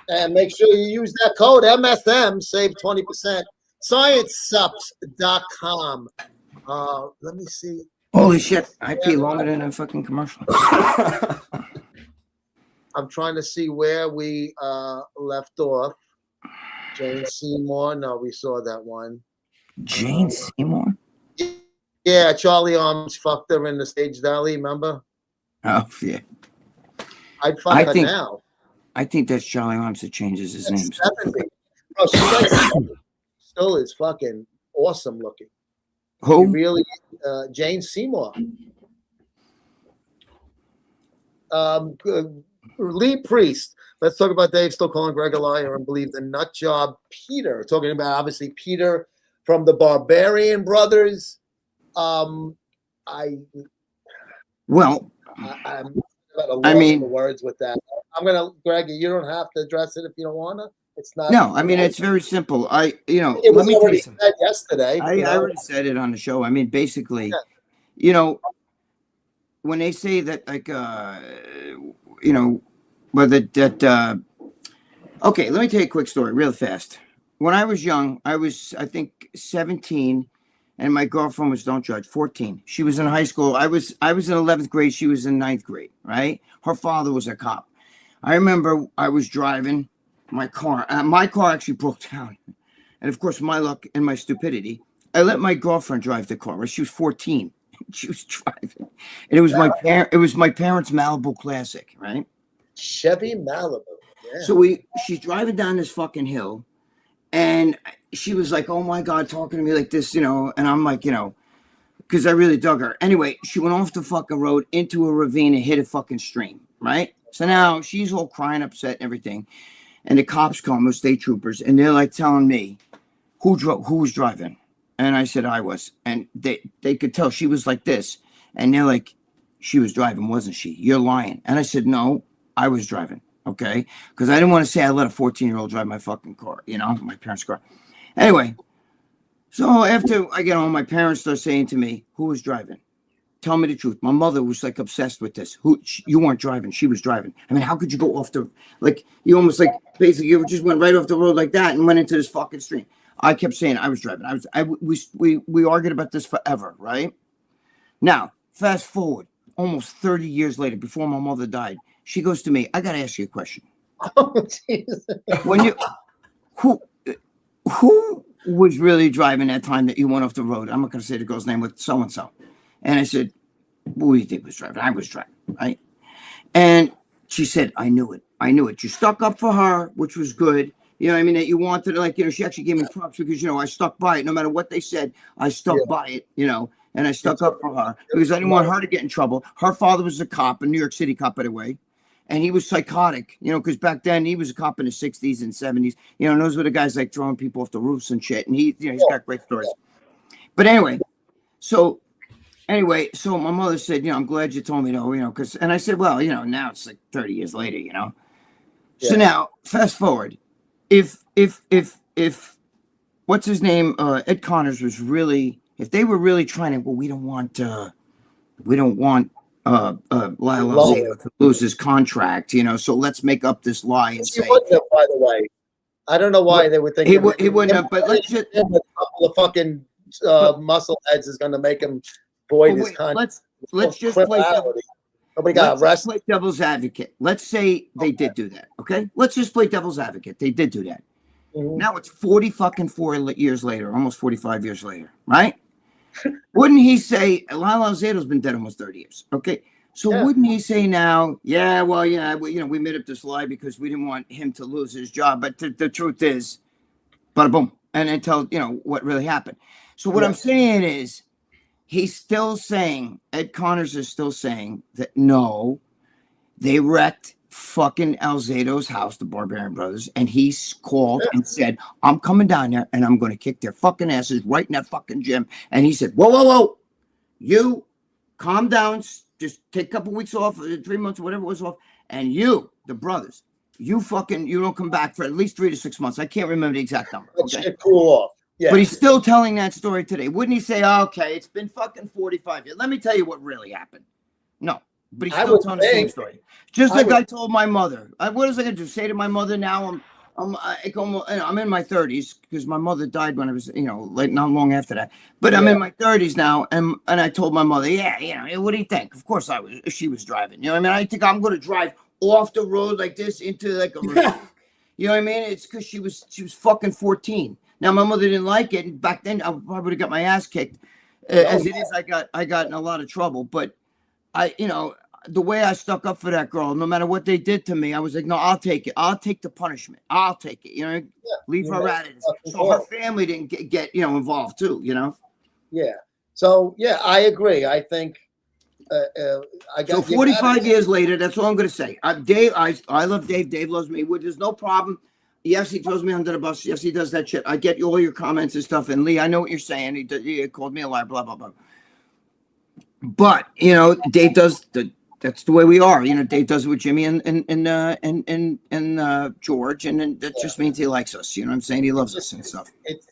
And make sure you use that code MSM, save 20%. ScienceSups.com. Let me see. Holy shit. I pee longer than a fucking commercial. I'm trying to see where we left off. Jane Seymour. No, we saw that one. Jane Seymour. Yeah, Charlie Arms fucked her in the Stage Deli. Remember? Oh yeah. I'd fuck I her think- now. I think that's Charlie Arms that changes his name. 70. Bro, she's like 70. Still is fucking awesome looking. She Who? really, Jane Seymour. Lee Priest. Let's talk about Dave still calling Greg a liar and believe the nut job Peter. Talking about obviously Peter from the Barbarian Brothers. I'm Well, at a loss I mean- for words with that. I'm gonna, Greg. You don't have to address it if you don't wanna. It's not. no, I mean it's very simple. It Let was me tell already you something. said yesterday. I already said it on the show. I mean, basically, Yeah. When they say that, like, whether that, okay, let me tell you a quick story real fast. When I was young, I think, 17, and my girlfriend was, don't judge, 14. She was in high school. I was in 11th grade. She was in 9th grade, right? Her father was a cop. I remember I was driving my car. My car actually broke down. And of course, my luck and my stupidity, I let my girlfriend drive the car. Right? She was 14. She was driving. And it was my parents' Malibu Classic, right? Chevy Malibu. Yeah. So she's driving down this fucking hill, and she was like, "Oh my God," talking to me like this, and I'm like, because I really dug her. Anyway, she went off the fucking road into a ravine and hit a fucking stream, right? So now she's all crying, upset, and everything, and the cops come, the state troopers, and they're like telling me who was driving, and I said I was, and they could tell she was like this, and they're like, she was driving, wasn't she? You're lying, and I said no, I was driving. Okay, because I didn't want to say I let a 14-year-old drive my fucking car, my parents' car. Anyway, so after I get home, my parents start saying to me, "Who was driving? Tell me the truth." My mother was like obsessed with this. You weren't driving; she was driving. I mean, how could you go off you almost like basically you just went right off the road like that and went into this fucking stream. I kept saying I was driving. We argued about this forever, right? Now, fast forward almost 30 years later, before my mother died. She goes to me, "I got to ask you a question. Oh, Jesus. Who was really driving that time that you went off the road?" I'm not going to say the girl's name, with so-and-so. And I said, "Who do you think was driving?" "I was driving," right? And she said, I knew it. You stuck up for her, which was good. You know what I mean? That you wanted to, she actually gave me props because, I stuck by it. No matter what they said, I stuck by it, and I stuck up for her because I didn't want her to get in trouble. Her father was a cop, a New York City cop, by the way. And he was psychotic, because back then he was a cop in the 60s and 70s. And those were the guys like throwing people off the roofs and shit. And he's got great stories. But anyway, so my mother said, "I'm glad you told me though, and I said, well, now it's like 30 years later, Yeah. So now fast forward, if what's his name, Ed Connors was really, if they were really trying to, well, we don't want Lyle Alzado to lose his contract, so let's make up this lie and He say wouldn't have, by the way. I don't know why they would think he wouldn't have, but let's just a couple of fucking muscle heads is going to make him void his contract. Let's just play Nobody got arrested. play devil's advocate. Let's say they did do that. Okay, let's just play devil's advocate. They did do that. Mhm. Now it's 4 years later, almost 45 years later, right? Wouldn't he say Lyle Alzado's been dead almost 30 years? Okay, so Yeah. wouldn't he say now, we made up this lie because we didn't want him to lose his job, but the truth is, bada boom, and then tell what really happened. So what I'm saying is, he's still saying, Ed Connors is still saying that no, they wrecked fucking Alzado's house, the Barbarian Brothers, and he called and said, "I'm coming down there and I'm going to kick their fucking asses right in that fucking gym." And he said, whoa, you calm down, just take a couple weeks off, 3 months, whatever it was off, and you, the brothers, you don't come back for at least 3 to 6 months. I can't remember the exact number. That shit cool off. Yeah. But he's still telling that story today. Wouldn't he say, "Okay, it's been fucking 45 years. Let me tell you what really happened"? No, but he's still telling the same story. Just like I told my mother. What was I going to do? Say to my mother now? I'm in my 30s because my mother died when I was, like not long after that. But I'm in my 30s now, and I told my mother, "Yeah, what do you think? Of course she was driving. I think I'm going to drive off the road like this into like a ravine. You know what I mean? It's because she was fucking 14. Now my mother didn't like it, and back then I probably would have got my ass kicked. As it is, I got in a lot of trouble. But the way I stuck up for that girl, no matter what they did to me, I was like, no, I'll take it. I'll take the punishment. I'll take it. Leave her at it. So her family didn't get involved too. Yeah. So yeah, I agree. I think I got. So 45 years later, that's all I'm going to say. Dave, I love Dave. Dave loves me. There's no problem. Yes, he throws me under the bus. Yes, he does that shit. I get all your comments and stuff. And Lee, I know what you're saying. He called me a liar, blah, blah, blah. But, Dave does that's the way we are. Dave does it with Jimmy and George. And then that just means he likes us. You know what I'm saying? He loves us and stuff.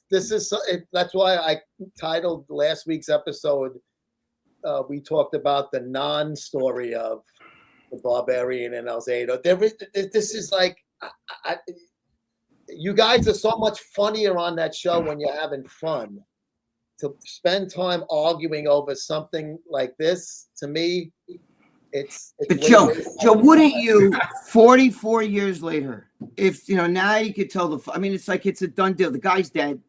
That's why I titled last week's episode. We talked about the non-story of the Barbarian and Alzado. This is like, you guys are so much funnier on that show when you're having fun. To spend time arguing over something like this, to me, it's but Joe, wouldn't you, 44 years later, if now you could tell it's like it's a done deal. The guy's dead.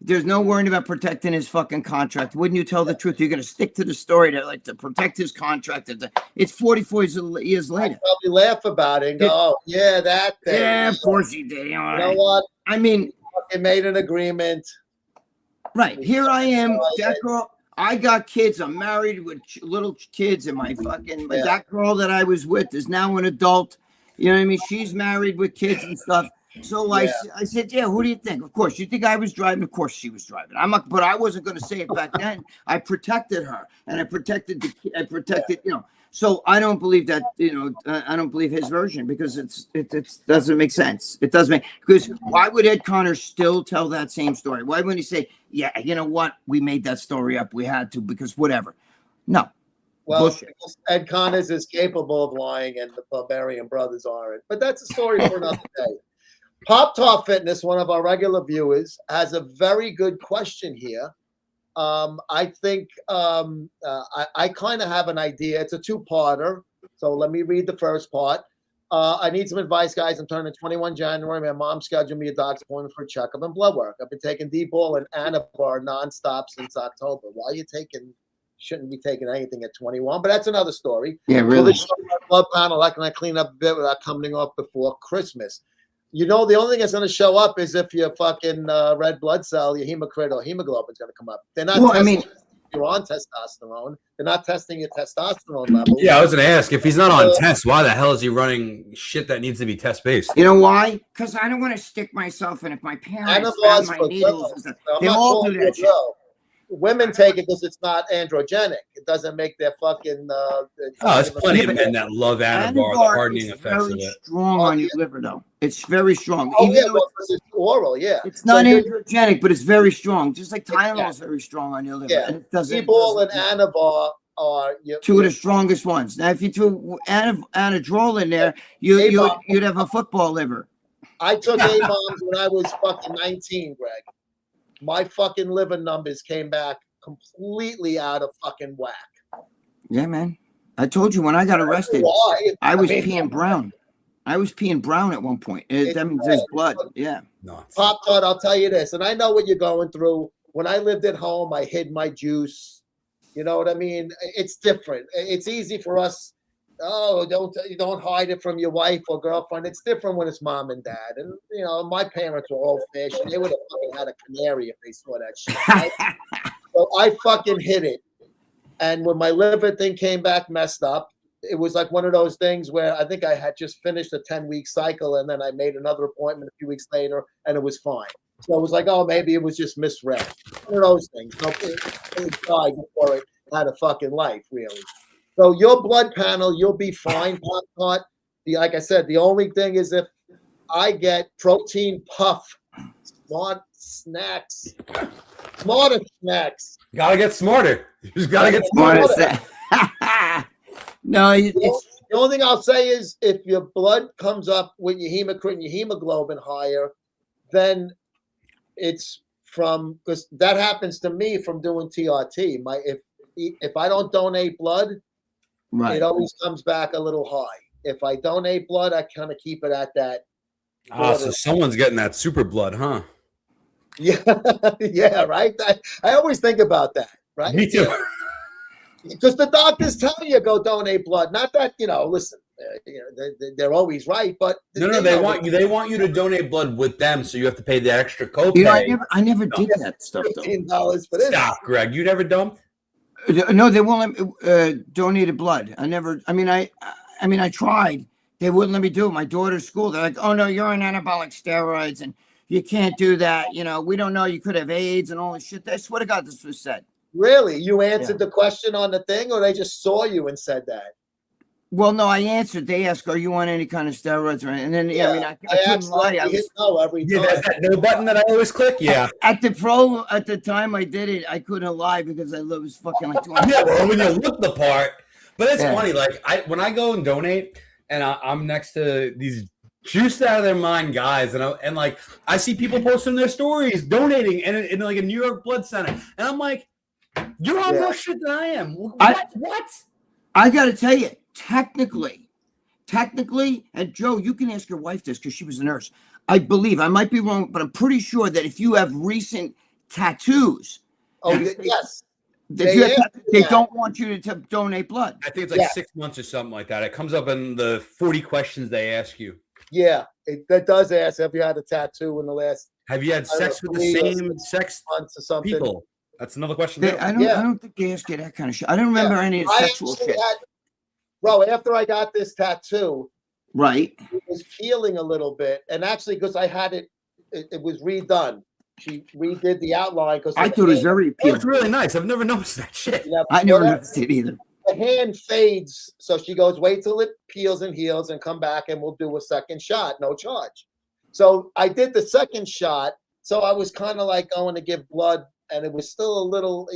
There's no worrying about protecting his fucking contract. Wouldn't you tell the truth? You're going to stick to the story to protect his contract. It's 44 years later. I'd probably laugh about it and go, oh, yeah, that thing. Yeah, of course you did. You know what? I mean, fucking made an agreement. Right. Here I am. That girl, I got kids. I'm married with little kids, and that girl that I was with is now an adult. You know what I mean? She's married with kids and stuff. So I said, yeah, who do you think? Of course, you think I was driving? Of course she was driving. But I wasn't going to say it back then. I protected her, and I protected, So I don't believe that, I don't believe his version because it doesn't make sense. It doesn't make, because why would Ed Connor still tell that same story? Why wouldn't he say, yeah, you know what? We made that story up. We had to because whatever. No. Well, Ed Connors is capable of lying and the Barbarian brothers aren't. But that's a story for another day. Pop Top Fitness, one of our regular viewers, has a very good question here. I think I kind of have an idea. It's a two-parter. So let me read the first part. I need some advice, guys. I'm turning 21 January. My mom scheduled me a doctor's appointment for a checkup and blood work. I've been taking D-ball and Anavar nonstop since October. Why are you shouldn't be taking anything at 21, but that's another story. Yeah, really. Blood panel, like can I clean up a bit without coming off before Christmas? The only thing that's going to show up is if your fucking red blood cell, your hematocrit or hemoglobin is going to come up. They're not testing if you're on testosterone. They're not testing your testosterone level. Yeah, I was going to ask, if he's not on test, why the hell is he running shit that needs to be test-based? You know why? Because I don't want to stick myself in. If my parents found my needles, they all do that shit. Women take it because it's not androgenic. It doesn't make their fucking. There's plenty of men that love Anavar, the hardening effects of it. Very strong on your liver, though. It's very strong. Oh, even though it's oral, yeah. It's not androgenic, but it's very strong. Just like Tylenol is very strong on your liver. Yeah. And it doesn't. D-ball and Anavar are two of the strongest ones. Now, if you threw Anadrol in there, you'd have a football liver. I took A-bombs when I was fucking 19, Greg. My fucking liver numbers came back completely out of fucking whack. Yeah, man. I told you when I got arrested, I was peeing brown. I was peeing brown at one point. That means there's blood. Yeah. Pop Tart, I'll tell you this, and I know what you're going through. When I lived at home, I hid my juice. You know what I mean? It's different. It's easy for us. Oh, don't hide it from your wife or girlfriend. It's different when it's mom and dad. And my parents were old fashioned. They would have fucking had a canary if they saw that shit. Right? So I fucking hid it. And when my liver thing came back messed up, it was like one of those things where I think I had just finished a 10-week cycle, and then I made another appointment a few weeks later, and it was fine. So it was like, oh, maybe it was just misread. One of those things. It died before it had a fucking life, really. So your blood panel, you'll be fine. Like I said, the only thing is if I get protein puff, smarter snacks. Gotta get smarter. You just gotta get smarter. No, the only thing I'll say is if your blood comes up with your hematocrit and your hemoglobin higher, then it's because that happens to me from doing TRT. If I don't donate blood, right, it always comes back a little high. if I donate blood, I kind of keep it at that. Ah, so someone's getting that super blood, huh? Yeah, yeah, right. I always think about that, right? Me too. Because the doctors tell you go donate blood. Not that listen, they're always right, but No, they want you. They want you to donate blood with them, so you have to pay the extra copay. You know, I never did that stuff though. $15 for this. Stop, Greg. You never dumped? No, they won't let me donate blood. I never. I mean, I tried. They wouldn't let me do it. My daughter's school, they're like, "Oh no, you're on anabolic steroids, and you can't do that. You know, we don't know. You could have AIDS and all this shit." I swear to God, this was said. Really, you answered the question on the thing, or they just saw you and said that? Well, no, I answered. They asked, "Are you on any kind of steroids?" And then, I mean, I couldn't lie. I hit no every time. That's that no button that I always click. Yeah. At the time I did it, I couldn't lie because I was fucking like 20. Yeah, well, when you look the part. But it's funny. Like when I go and donate, and I'm next to these juiced out of their mind guys, and like I see people posting their stories donating in like a New York blood center, and I'm like, you're on more shit than I am. What? I got to tell you, technically, and Joe, you can ask your wife this because she was a nurse. I believe, I might be wrong, but I'm pretty sure that if you have recent tattoos, yes, they don't want you to donate blood. I think it's like 6 months or something like that. It comes up in the 40 questions they ask you. Yeah, that does ask, have you had a tattoo in the last? Have you had sex with the same sex months or something? people? That's another question. I don't think they ask you that kind of shit. I don't remember any sexual shit. Bro, after I got this tattoo, right, it was peeling a little bit, and actually, because I had it was redone. She redid the outline because I thought it was very appealing. It's really nice. I've never noticed that shit. I never noticed it either. The hand fades, so she goes, wait till it peels and heals and come back and we'll do a second shot, no charge. So I did the second shot, so I was kind of like going to give blood, and it was still a little,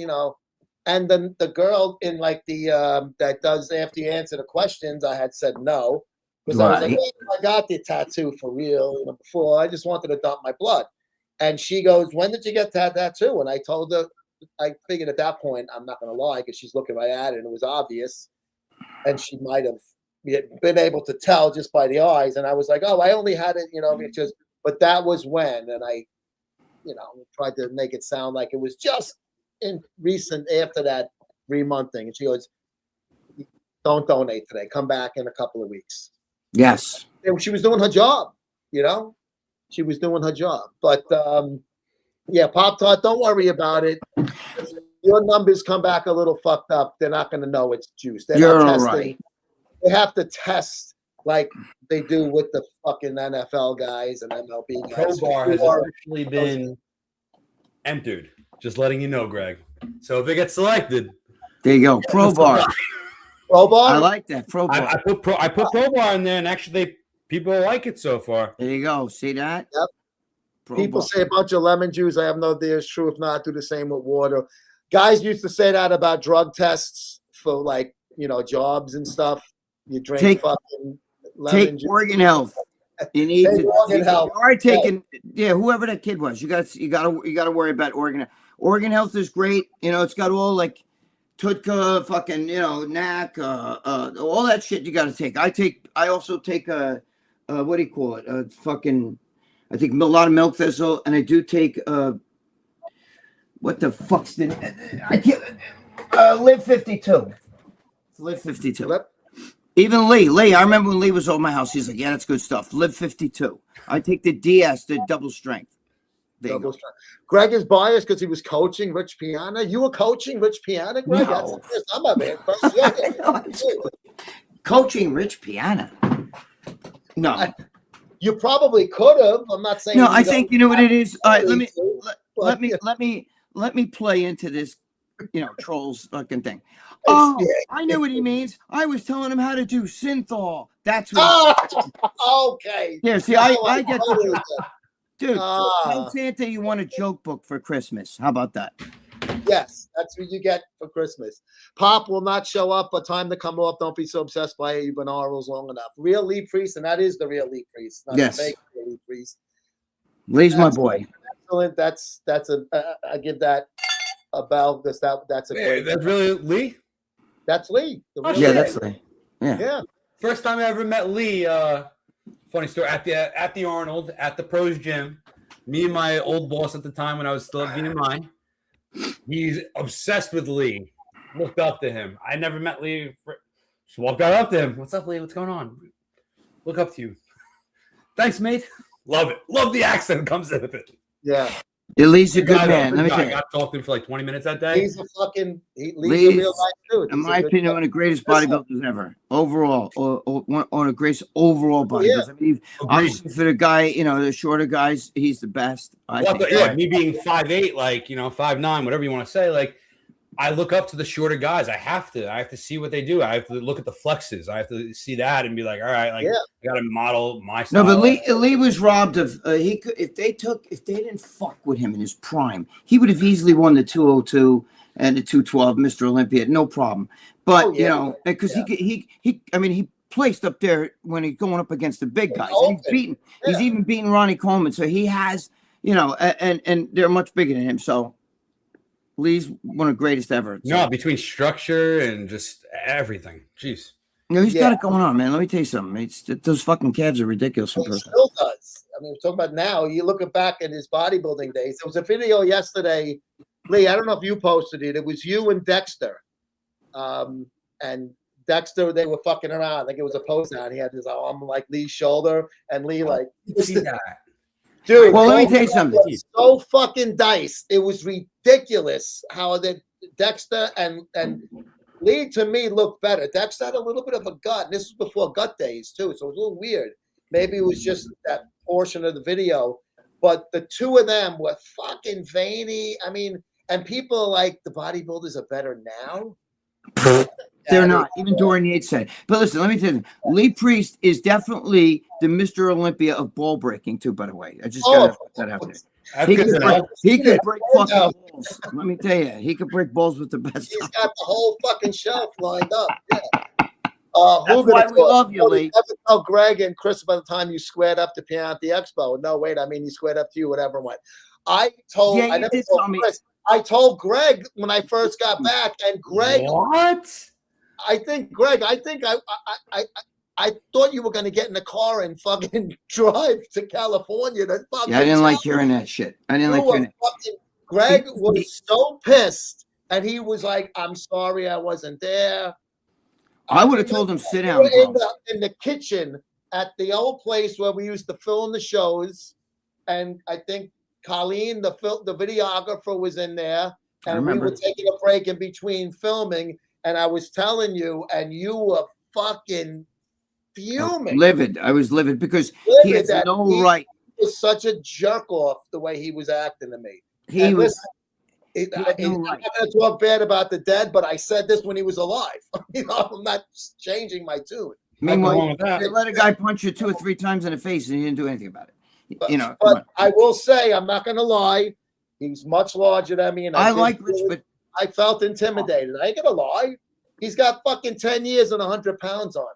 and then the girl in like the that does after you answer the questions, I had said no. Because I was like, hey, I got the tattoo for real, before. I just wanted to dump my blood. And she goes, when did you get that tattoo? And I told her, I figured at that point, I'm not going to lie, because she's looking right at it, and it was obvious. And she might have been able to tell just by the eyes. And I was like, oh, I only had it, because, but that was when. And I, tried to make it sound like it was just in recent after that 3-month thing. And she goes, don't donate today. Come back in a couple of weeks. Yes. And she was doing her job, She was doing her job. But, Pop-Tart, don't worry about it. Your numbers come back a little fucked up. They're not going to know it's juice. They're not testing. Right. They have to test like they do with the fucking NFL guys and MLB guys. Crowbar has officially been entered. Just letting you know, Greg. So if it gets selected, there you go. Crowbar. Crowbar. I like that. Crowbar. I put Crowbar in there, and actually, people like it so far. There you go. See that? Yep. Crowbar. People say a bunch of lemon juice. I have no idea it's true. If not, do the same with water. Guys used to say that about drug tests for jobs and stuff. You drink fucking lemon juice. Organ Health. You need to Organ Health. You are taking whoever that kid was. You got to worry about Organ. Organ Health is great. It's got all like Tutka, fucking NAC, all that shit you got to take. I also take what do you call it? I take a lot of milk thistle, and I do take what the fuck's the I can't Live 52. Live 52. Even Lee, I remember when Lee was over my house, he's like, yeah, that's good stuff. Live 52. I take the DS, the double strength. Double strength. Greg is biased because he was coaching Rich Piana. You were coaching Rich Piana, Greg? No. That's the first time I've been. Coaching Rich Piana. No. You probably could have. I'm not saying. No, I think you know what it is. All right, let me play into this, trolls fucking thing. Oh, I know what he means. I was telling him how to do synthol. That's what. Okay. Here, see, I get the joke. Dude, tell Santa you want a joke book for Christmas. How about that? Yes, that's what you get for Christmas. Pop will not show up, but time to come off. Don't be so obsessed by it. You've been RLs long enough. Real Lee Priest, and that is the real Lee Priest. Not yes. The fake Lee Priest. Lee's my boy. Excellent. That's I give that a bell because that's a great. That's really Lee. That's Lee. Yeah, that's Lee. Yeah. First time I ever met Lee. Funny story at the Arnold at the Pros Gym. Me and my old boss at the time when I was still at VMI. He's obsessed with Lee. Looked up to him. I never met Lee. Just walked right up to him. What's up, Lee? What's going on? Look up to you. Thanks, mate. Love it. Love the accent that comes with it. Yeah. Lee's a good man. Let me tell I you. got talked to him for like 20 minutes that day. He's a fucking Lee's a real life dude. In He's my opinion, one of the greatest bodybuilders ever. Overall, or one of the greatest overall bodybuilders. Yeah. I mean, obviously for the guy, you know, the shorter guys, he's the best. I think. Yeah, me being 5'8", like, you know, 5'9", whatever you want to say, like, I look up to the shorter guys. I have to see what they do. I have to look at the flexes. I have to see that and be like, all right, like, I got to model my style. No, but Lee was robbed of. He could if they didn't fuck with him in his prime, he would have easily won the 202 and the 212, Mr. Olympia, no problem. But you know, because he placed up there when he's going up against the big guys. And he's even beaten Ronnie Coleman. So he has, you know, and they're much bigger than him. So Lee's one of the greatest ever. So. No, between structure and just everything. Jeez. No, he's got it going on, man. Let me tell you something. Those fucking calves are ridiculous. He still does. I mean, we're talking about now. You look back at his bodybuilding days. There was a video yesterday, Lee. I don't know if you posted it. It was you and Dexter. And Dexter, they were fucking around. I think it was a post out. He had his arm like Lee's shoulder, and Lee like. See that. Dude, well, let me tell you something. So fucking diced. It was ridiculous how the Dexter and Lee to me looked better. Dexter had a little bit of a gut. This was before gut days too, so it was a little weird. Maybe it was just that portion of the video, but the two of them were fucking veiny. I mean, and people like the bodybuilders are better now. They're not, even Dorian Yates said. But listen, let me tell you, Lee Priest is definitely the Mr. Olympia of ball breaking, too, by the way. I just got to put that out there. He could break fucking balls. Let me tell you, he could break balls with the best. He's got the whole fucking shelf lined up. Yeah. That's why we love you, Lee. Tell Greg and Chris by the time you squared up to Piano at the Expo. No, wait, I mean, he squared up to you, whatever went. I told Chris. I told Greg when I first got back, and Greg. What? I thought you were going to get in the car and fucking drive to California. I didn't like hearing that shit. I didn't like hearing it. Greg was so pissed, and he was like, "I'm sorry, I wasn't there." I would have told him, "Sit down." In the kitchen at the old place where we used to film the shows, and I think Colleen, the videographer, was in there, and we were taking a break in between filming. And I was telling you, and you were fucking fuming. Livid. I was livid because he has no right. He was such a jerk off the way he was acting to me. He was. I'm not going to talk bad about the dead, but I said this when he was alive. You know, I'm not changing my tune. Meanwhile, they let a guy punch you 2 or 3 times in the face and he didn't do anything about it. But, but I will say, I'm not going to lie. He's much larger than me. And I like Rich, but I felt intimidated. I ain't gonna lie. He's got fucking 10 years and 100 pounds on.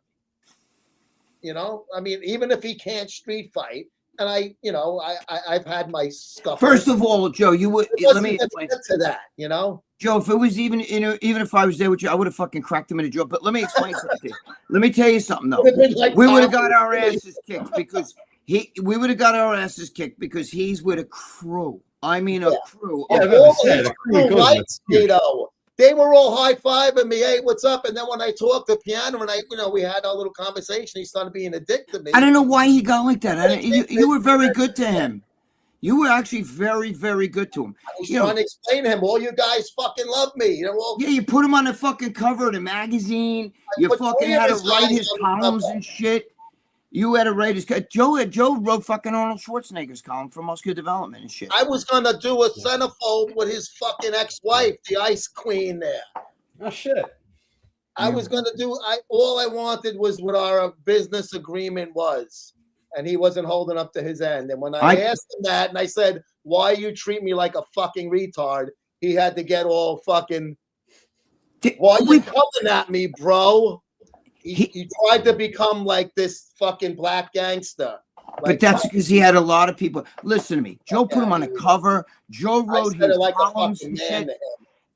You know, I mean, even if he can't street fight, and I've had my scuffles. First of all, Joe, you would let me explain to that. You know, Joe, if it was even if I was there with you, I would have fucking cracked him in the jaw. But let me explain something. Let me tell you something though. We would have got our asses kicked because he's with a crew. I mean, a crew. They were all high-fiving me. Hey, what's up? And then when I talked to Piano and we had our little conversation, he started being a dick to me. I don't know why he got like that. You were very good to him. You were actually very, very good to him. I was trying to explain to him, all you guys fucking love me. You put him on the fucking cover of the magazine. You fucking had to write his columns and shit. You had to write his Joe wrote fucking Arnold Schwarzenegger's column for Muscular Development and shit. I was gonna do a centerfold with his fucking ex-wife, the Ice Queen there. Oh shit. I was gonna do all I wanted was what our business agreement was. And he wasn't holding up to his end. And when I asked him that and I said, why you treat me like a fucking retard, he had to get all fucking why are you coming at me, bro? He tried to become like this fucking black gangster. But that's because he had a lot of people. Listen to me. Joe put him on the cover. Joe wrote his columns and shit.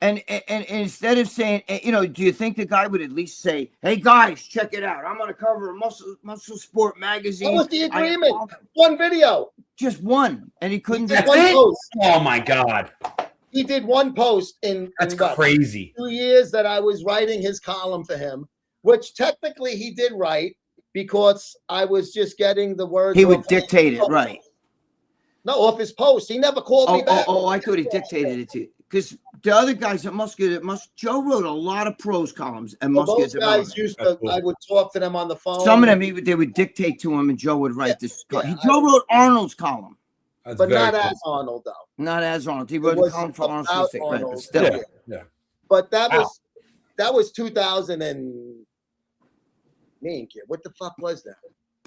And instead of saying, do you think the guy would at least say, "Hey guys, check it out. I'm on the cover of Muscle Sport magazine." What was the agreement? One video. Just one, and he couldn't do That's one it? post. Oh my God. He did one post in That's what, crazy. 2 years that I was writing his column for him, which technically he did write because I was just getting the words. He would dictate it, right? No, off his post. He never called me back. Oh, I thought he dictated it to you. Because the other guys at Muscular, Joe wrote a lot of prose columns, and Well, Muscular those guys used to. I would talk to them on the phone. Some of them, they would dictate to him, and Joe would write this. Joe wrote Arnold's column. That's but not cool. as Arnold, though. Not as Arnold. He wrote a column for Arnold. Right, but still. Yeah. But that was 2000 and what the fuck was that?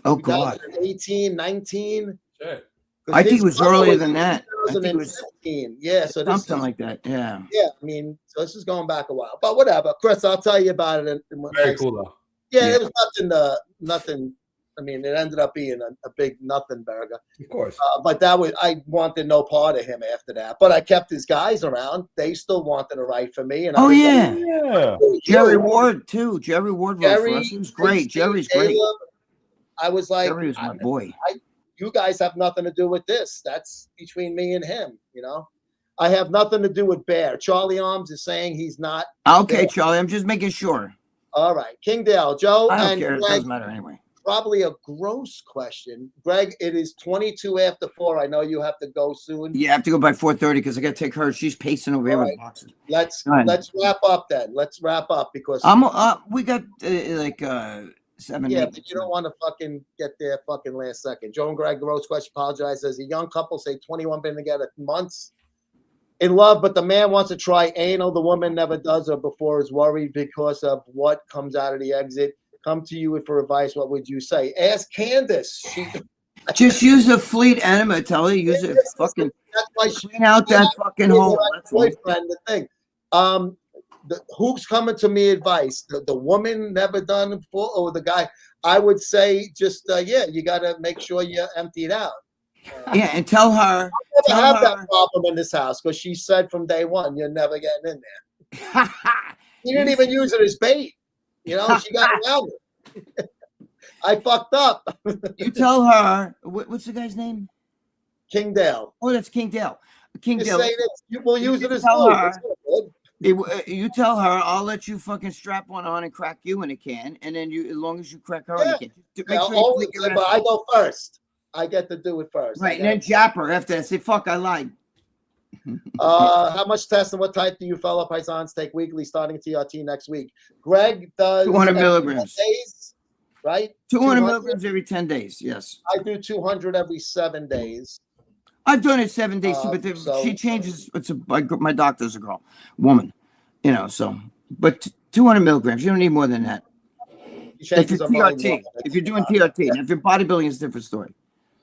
Oh God. 18, 19. Shit. I think it was earlier than that. I think it was 2015. Yeah, so this something like that. Yeah. Yeah, I mean, so this is going back a while, but whatever. Chris, I'll tell you about it. Very cool though. Yeah, it was nothing. I mean, it ended up being a big nothing burger. Of course. But I wanted no part of him after that. But I kept his guys around. They still wanted to write for me. And Yeah. Jerry Ward too. Jerry Ward wrote for us. He was great. Jerry's great. I was like, Jerry was my boy. You guys have nothing to do with this. That's between me and him. I have nothing to do with Bear. Charlie Arms is saying he's not. Okay, there. Charlie. I'm just making sure. All right, Kingdale, Joe, I don't and care. It Greg, doesn't matter anyway. probably a gross question. Greg, it is 22 after 4. I know you have to go soon. Yeah, I have to go by 4:30 because I got to take her. She's pacing over here with boxes. Let's wrap up then. Let's wrap up because we got 7. Yeah, but you don't want to fucking get there fucking last second. Joe and Greg, gross question. Apologize. As a young couple, say 21, been together months. In love, but the man wants to try anal. The woman never does or before is worried because of what comes out of the exit. Come to you for advice. What would you say? Ask Candace. Just use a fleet enema. Tell her use it. Fucking clean out that fucking hole. That's boyfriend. The thing. Who's coming to me advice? The woman never done it before, or the guy? I would say just you got to make sure you empty it out. Yeah, and tell her. I never have that problem in this house because she said from day one, you're never getting in there. He didn't even use it as bait. She got around it. I fucked up. You tell her. What's the guy's name? Kingdale. Oh, that's Kingdale. Kingdale. We'll use it as you tell her, I'll let you fucking strap one on and crack you in a can, and then as long as you crack her in a can. But I go first. I get to do it first. Right, and then jap her after that. Say, fuck, I lied. How much test and what type do you fellow paisans take weekly starting TRT next week? Greg does 200 milligrams. Days, right? 200 milligrams every 10 days, yes. I do 200 every 7 days. I've done it 7 days too, but she changes. My doctor's a woman, but 200 milligrams. You don't need more than that. If you're TRT, if you're doing TRT, and if you're bodybuilding, it's a different story.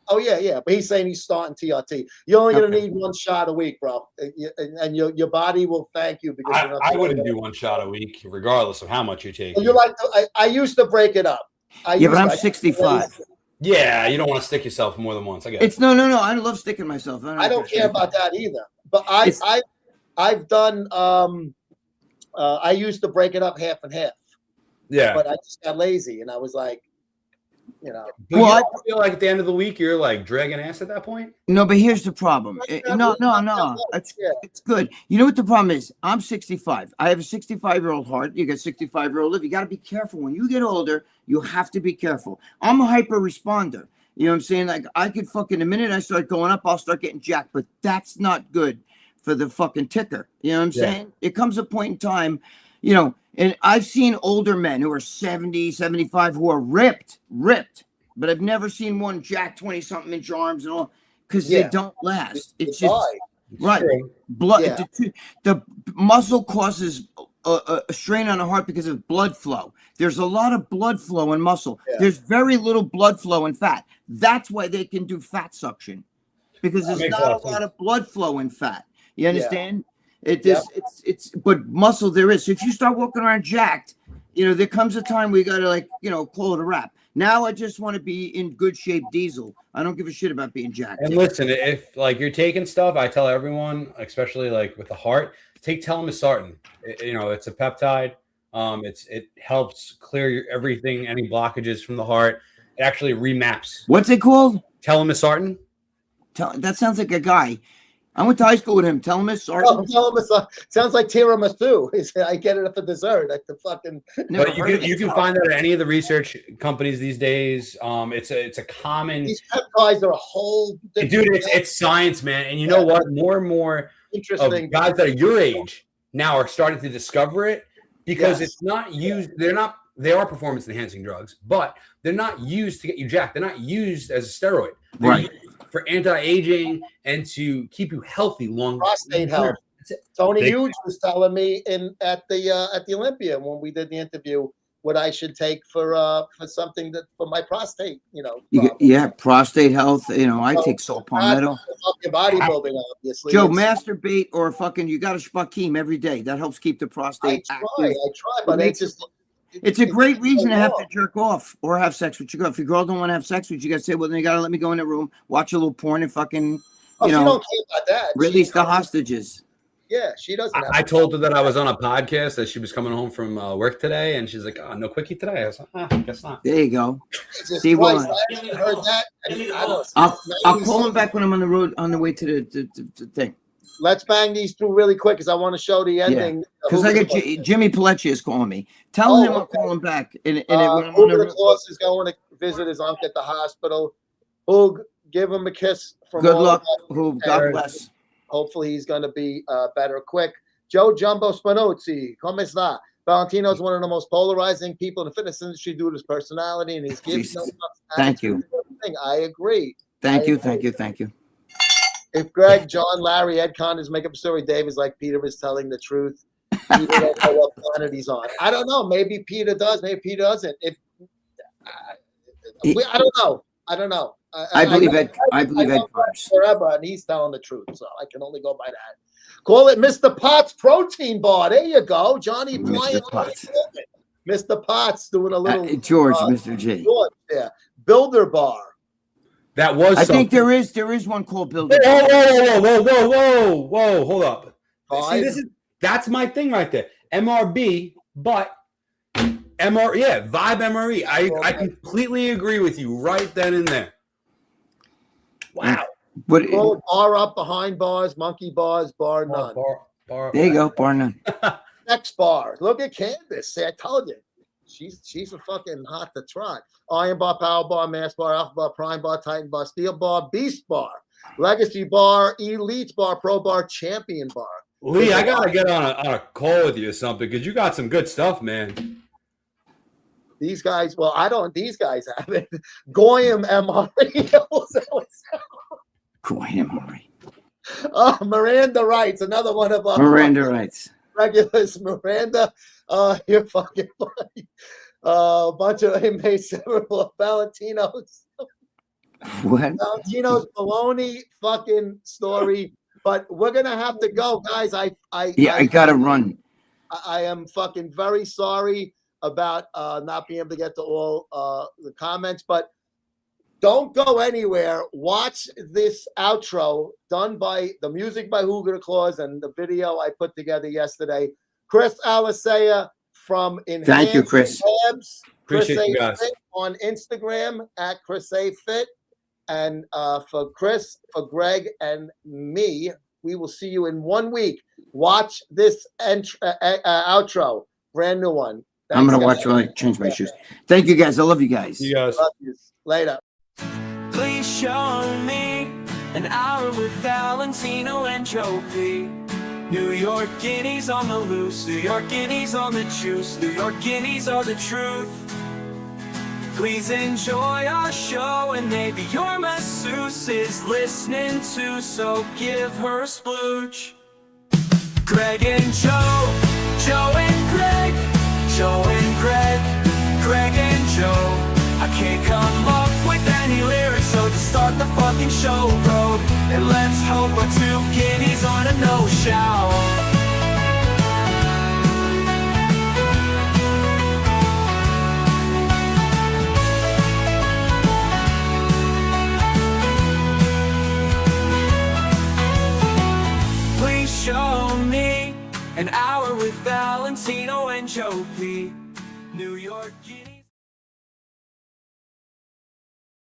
Oh yeah, but he's saying he's starting TRT. You're only going to need 1 shot a week, bro, and your body will thank you because I wouldn't do 1 shot a week, regardless of how much you take. You like I used to break it up. But I'm 65. Yeah, you don't want to stick yourself more than once. I guess it's no. I love sticking myself. I don't care about that either. But I've done. I used to break it up half and half. Yeah, but I just got lazy, and I was like, Well, I feel like at the end of the week you're like dragging ass at that point. No, but here's the problem. No. It's good. You know what the problem is? I'm 65. I have a 65-year-old heart. You got 65-year-old liver. You got to be careful. When you get older, you have to be careful. I'm a hyper responder. You know what I'm saying? Like I could fucking the minute I start going up, I'll start getting jacked. But that's not good for the fucking ticker. You know what I'm saying? It comes a point in time, and I've seen older men who are 70, 75 who are ripped, but I've never seen one jack 20-something inch arms and all because they don't last. It's just right. Blood. Yeah. The muscle causes a strain on the heart because of blood flow. There's a lot of blood flow in muscle. Yeah. There's very little blood flow in fat. That's why they can do fat suction because there's not a lot of blood flow in fat. You understand? But muscle there is. So if you start walking around jacked, there comes a time where you gotta call it a wrap. Now I just want to be in good shape diesel. I don't give a shit about being jacked. And listen, if you're taking stuff, I tell everyone, especially with the heart, take telmisartan. It's a peptide. It helps clear everything, any blockages from the heart. It actually remaps. What's it called? Telmisartan. That sounds like a guy. I went to high school with him. Telmisartan. Sounds like tiramisu. I get it for dessert. Like the fucking. But you can find that at any of the research companies these days. It's a common. These peptides are a whole. Dude, it's science, man. And you know what? More and more interesting guys that are your age now are starting to discover it because it's not used. They are performance enhancing drugs, but they're not used to get you jacked. They're not used as a steroid. They're Right. used for anti-aging and to keep you healthy long. Prostate health. Tony Hughes was telling me at the Olympia when we did the interview what I should take for something for my prostate. Prostate health. I take salt palmetto. Bodybuilding, obviously. Joe, masturbate or fucking you got a shpakim every day. That helps keep the prostate active. I try, but it's a great reason to have to jerk off or have sex with your girl. If your girl don't want to have sex with you, you gotta say, well, then you gotta let me go in the room, watch a little porn, and fucking, she don't care about that. Release the hostages. Yeah, she doesn't. I told her that I was on a podcast that she was coming home from work today, and she's like, "Oh, no quickie today." I was like, "I guess not." There you go. See, I haven't heard that. I'll call him back when I'm on the road on the way to the thing. Let's bang these through really quick because I want to show the ending. Because I got Jimmy Paletti is calling me. Tell him I'll call him back. And Hooger Claus is going to visit his uncle at the hospital. Hoog, give him a kiss. Good luck, Hoog. God bless. Hopefully he's going to be better quick. Joe Jumbo Spanozzi, come sta? Valentino is one of the most polarizing people in the fitness industry due to his personality and his gifts. Thank you. I agree. Thank you. If Greg, John, Larry, Ed Con is make up a story, Dave is like Peter is telling the truth. Peter don't know what planet he's on. I don't know. Maybe Peter does. Maybe Peter doesn't. I don't know. I believe Ed forever, and he's telling the truth, so I can only go by that. Call it Mr. Potts Protein Bar. There you go, Johnny. Mr. Potts. Mr. Potts doing a little George, Mr. J. George, yeah. Builder Bar. That was. I think there is one called Builder. Whoa! Hold up. See, that's my thing right there. MRB, but Vibe MRE. I completely agree with you right then and there. Wow. But bar up, behind bars, monkey bars, bar none. Bar there you go, bar none. Next bar. Look at Candace. See, I told you. She's a fucking hot to try. Iron bar, power bar, mass bar, alpha bar, prime bar, titan bar, steel bar, beast bar, legacy bar, elite bar, pro bar, champion bar. Lee, I gotta get on a call with you or something because you got some good stuff, man. These guys, these guys have it. Goyam MRE. Goyam MRE. Oh, Miranda Wrights, another one of our Miranda Wrights. Regulars. Miranda, you're fucking funny. A bunch of inmates, several Valentinos. What? Valentino's baloney fucking story. But we're gonna have to go, guys. I gotta run. I am fucking very sorry about not being able to get to all the comments, but don't go anywhere. Watch this outro done by the music by Hooger Claus and the video I put together yesterday. Chris Alisea from Enhanced Thank you, Chris. Labs. Appreciate you guys. Fit on Instagram at Chris A Fit. And for Chris, for Greg, and me, we will see you in 1 week. Watch this outro. Brand new one. Thanks, I'm going to guys. watch while I change my shoes. Thank you, guys. I love you guys. You guys. Love you. Later. Please show me an hour with Valentino and Joe P. New York guineas on the loose, New York guineas on the juice, New York guineas are the truth. Please enjoy our show, and maybe your masseuse is listening too, so give her a splooge. Greg and Joe, Joe and Greg, Joe and Greg, Greg and Joe. I can't come up with any lyrics, so just start the fucking show, bro. And let's hope our 2 guineas on a no-show. Show me happy. New York Guinea.